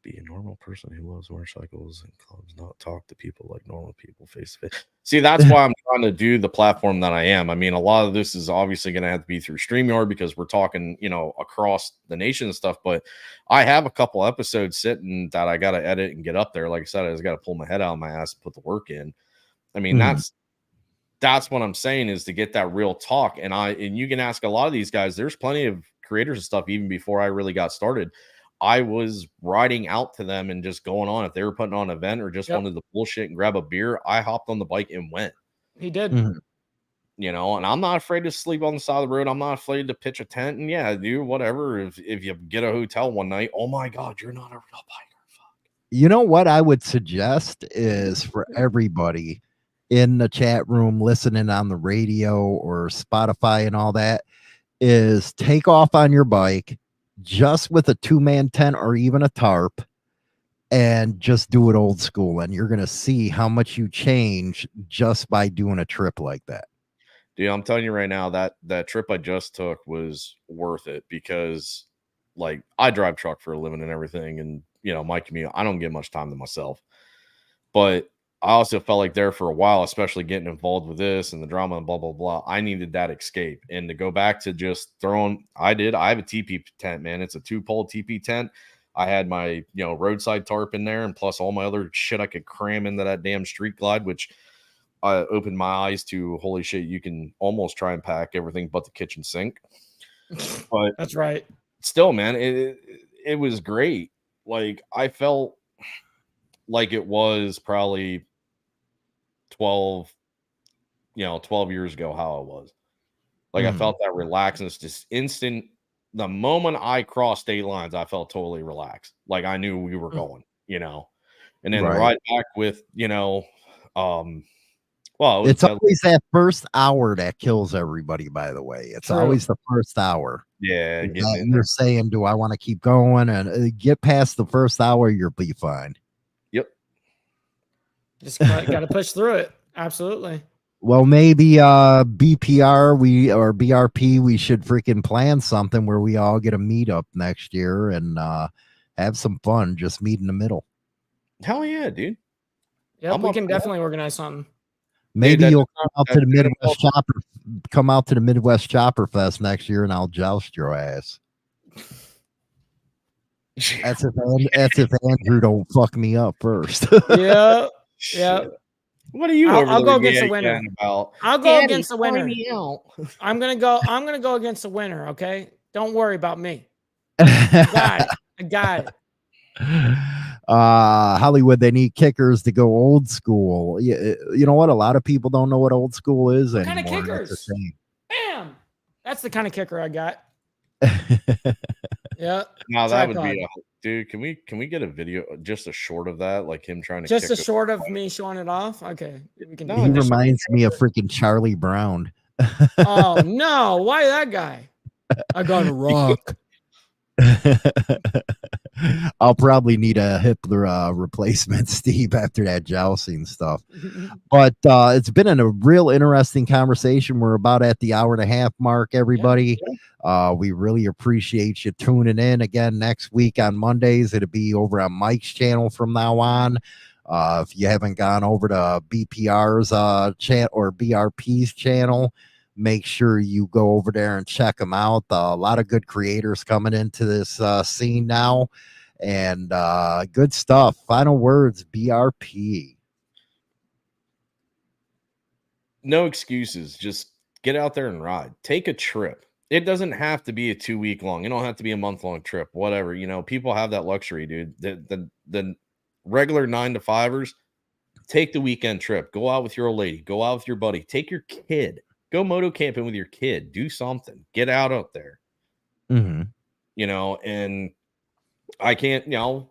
Be a normal person who loves motorcycles and clubs, not talk to people like normal people face to face. See, that's why I'm trying to do the platform that I am. I mean, a lot of this is obviously going to have to be through StreamYard because we're talking, across the nation and stuff. But I have a couple episodes sitting that I got to edit and get up there. Like I said, I just got to pull my head out of my ass and put the work in. I mean, that's what I'm saying is to get that real talk. And you can ask a lot of these guys. There's plenty of creators and stuff even before I really got started. I was riding out to them and just going on. If they were putting on an event or just wanted to bullshit and grab a beer, I hopped on the bike and went. He did. And I'm not afraid to sleep on the side of the road. I'm not afraid to pitch a tent. And yeah, dude, whatever. If you get a hotel one night, oh my God, you're not a real biker. Fuck. You know what I would suggest is for everybody in the chat room, listening on the radio or Spotify and all that, is take off on your bike just with a 2-man tent or even a tarp and just do it old school. And you're going to see how much you change just by doing a trip like that. Dude, I'm telling you right now, that trip I just took was worth it because, like, I drive truck for a living and everything. And, my commute, I don't get much time to myself. But I also felt like there for a while, especially getting involved with this and the drama and blah, blah, blah. I needed that escape. And to go back to just I have a TP tent, man. It's a 2-pole TP tent. I had my, roadside tarp in there and plus all my other shit I could cram into that damn Street Glide, which I opened my eyes to. Holy shit, you can almost try and pack everything but the kitchen sink. But that's right. Still, man, it was great. Like, I felt like it was probably 12 years ago how it was. Like, I felt that relaxedness just instant. The moment I crossed state lines, I felt totally relaxed. Like, I knew we were going, and then the ride back with, Well, It's always that first hour that kills everybody, by the way. It's True. always the first hour. yeah, getting That in you're there. saying, do I want to keep going? And get past the first hour, you'll be fine. Yep. Just got to push through it. Absolutely. Well, maybe BPR or BRP, we should freaking plan something where we all get a meetup next year and have some fun. Just meet in the middle. Hell yeah, dude. Yep, I'm we up can for that. definitely organize something. Maybe that- you'll come out to the that's- Midwest Chopper. Come out to the Midwest Chopper Fest next year, and I'll joust your ass. That's if Andrew don't fuck me up first. Yeah. Shit. Yeah. What are you I'll- over I'll there go against the yakking winner. about? I'll go Daddy, against the fly winner. me out. I'm gonna go against the winner. Okay. Don't worry about me. I got it. Hollywood, they need kickers to go old school. You know what? A lot of people don't know what old school is What kind of anymore. That's kickers? the thing. Bam. That's the kind of kicker I got. Yeah. No, that would Tripod. be dude. Can we get a video, just a short of that, like him trying to Just kick a short of me showing it off. Okay. We can No, do He that. just- reminds me of freaking Charlie Brown. Oh no, why that guy? I got a rock. I'll probably need a hip replacement, Steve, after that jousting stuff. But it's been a real interesting conversation. We're about at the hour and a half mark, everybody. We really appreciate you tuning in again next week on Mondays. It'll be over on Mike's channel from now on. If you haven't gone over to BPR's channel or BRP's channel, make sure you go over there and check them out. A lot of good creators coming into this scene now, and good stuff. Final words, BRP. No excuses. Just get out there and ride. Take a trip. It doesn't have to be a 2 week long. It don't have to be a month-long trip. Whatever. You know, people have that luxury, dude. The regular 9 to 5ers, take the weekend trip. Go out with your old lady. Go out with your buddy. Take your kid. Go moto camping with your kid. Do something. Get out there. Mm-hmm. You know, and I can't, you know,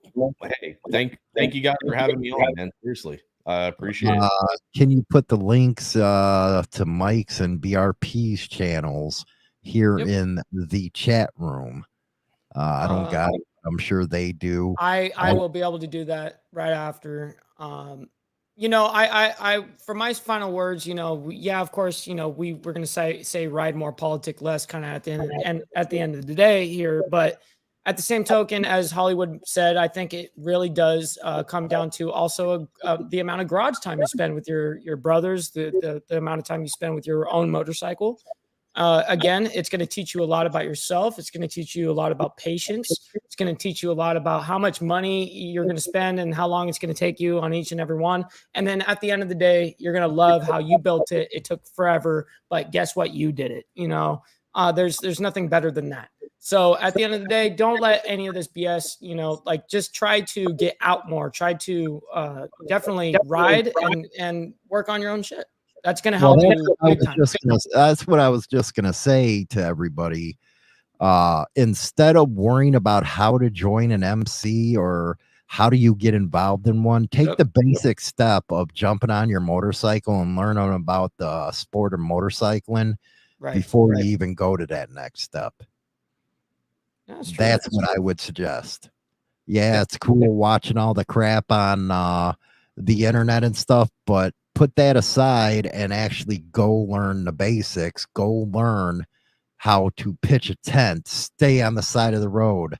hey, thank you guys for having me on, man. Seriously. I appreciate it. Can you put the links to Mike's and BRP's channels here Yep. in the chat room? I don't got it. I'm sure they do. I will be able to do that right after. You know, I for my final words, you know, yeah, of course, you know, we're gonna say ride more, politic less, kind of at the end of the day here. But at the same token, as Hollywood said, I think it really does come down to also the amount of garage time you spend with your brothers, the amount of time you spend with your own motorcycle. Again, it's going to teach you a lot about yourself. It's going to teach you a lot about patience. It's going to teach you a lot about how much money you're going to spend and how long it's going to take you on each and every one. And then at the end of the day, you're going to love how you built it. It took forever, but guess what? You did it. You know, there's nothing better than that. So at the end of the day, don't let any of this BS, you know, like just try to get out more, try to definitely ride and work on your own shit. That's going to help you. That's what I was just going to say to everybody. Instead of worrying about how to join an MC or how do you get involved in one, take the basic step of jumping on your motorcycle and learning about the sport of motorcycling before you even go to that next step. That's what I would suggest. Yeah, it's cool watching all the crap on the internet and stuff, but put that aside and actually go learn the basics. Go learn how to pitch a tent, stay on the side of the road.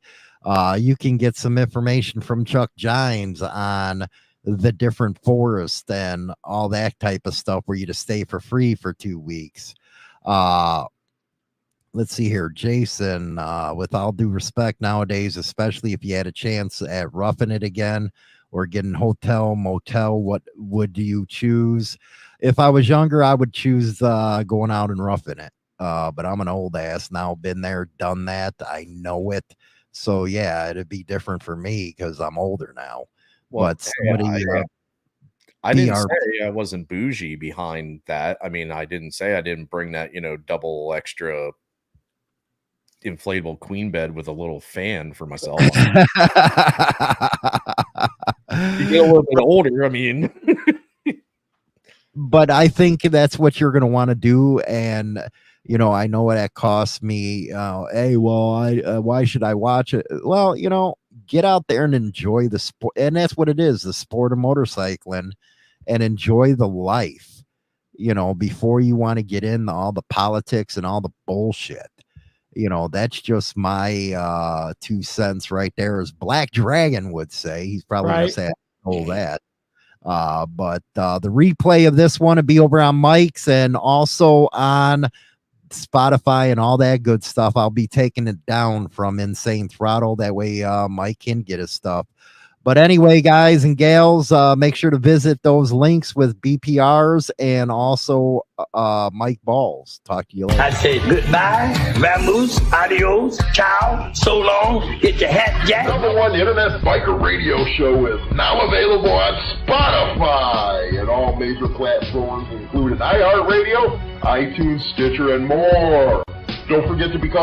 You can get some information from Chuck Gimes on the different forests and all that type of stuff where you just stay for free for 2 weeks. Let's see here, Jason, with all due respect nowadays, especially if you had a chance at roughing it again or getting hotel, motel, what would you choose? If I was younger, I would choose going out and roughing it. But I'm an old ass now, been there, done that. I know it. So yeah, it'd be different for me because I'm older now. Well, but somebody, I didn't say I wasn't bougie behind that. I mean, I didn't say I didn't bring that, you know, double extra inflatable queen bed with a little fan for myself. You get a little bit older, I mean. but I think that's what you're going to want to do. And, you know, I know what that costs me. Hey, well, why should I watch it? Well, you know, get out there and enjoy the sport. And that's what it is, the sport of motorcycling, and enjoy the life, you know, before you want to get into all the politics and all the bullshit. You know, that's just my 2 cents right there, as Black Dragon would say. He's probably going to say all that. But the replay of this one will be over on Mike's and also on Spotify and all that good stuff. I'll be taking it down from Insane Throttle. That way Mike can get his stuff. But anyway, guys and gals, make sure to visit those links with BPRs and also Mike Balls. Talk to you later. I say goodbye, vamoose, adios, ciao, so long, get your hat jack. #1 internet biker radio show is now available on Spotify and all major platforms, including iHeartRadio, iTunes, Stitcher, and more. Don't forget to become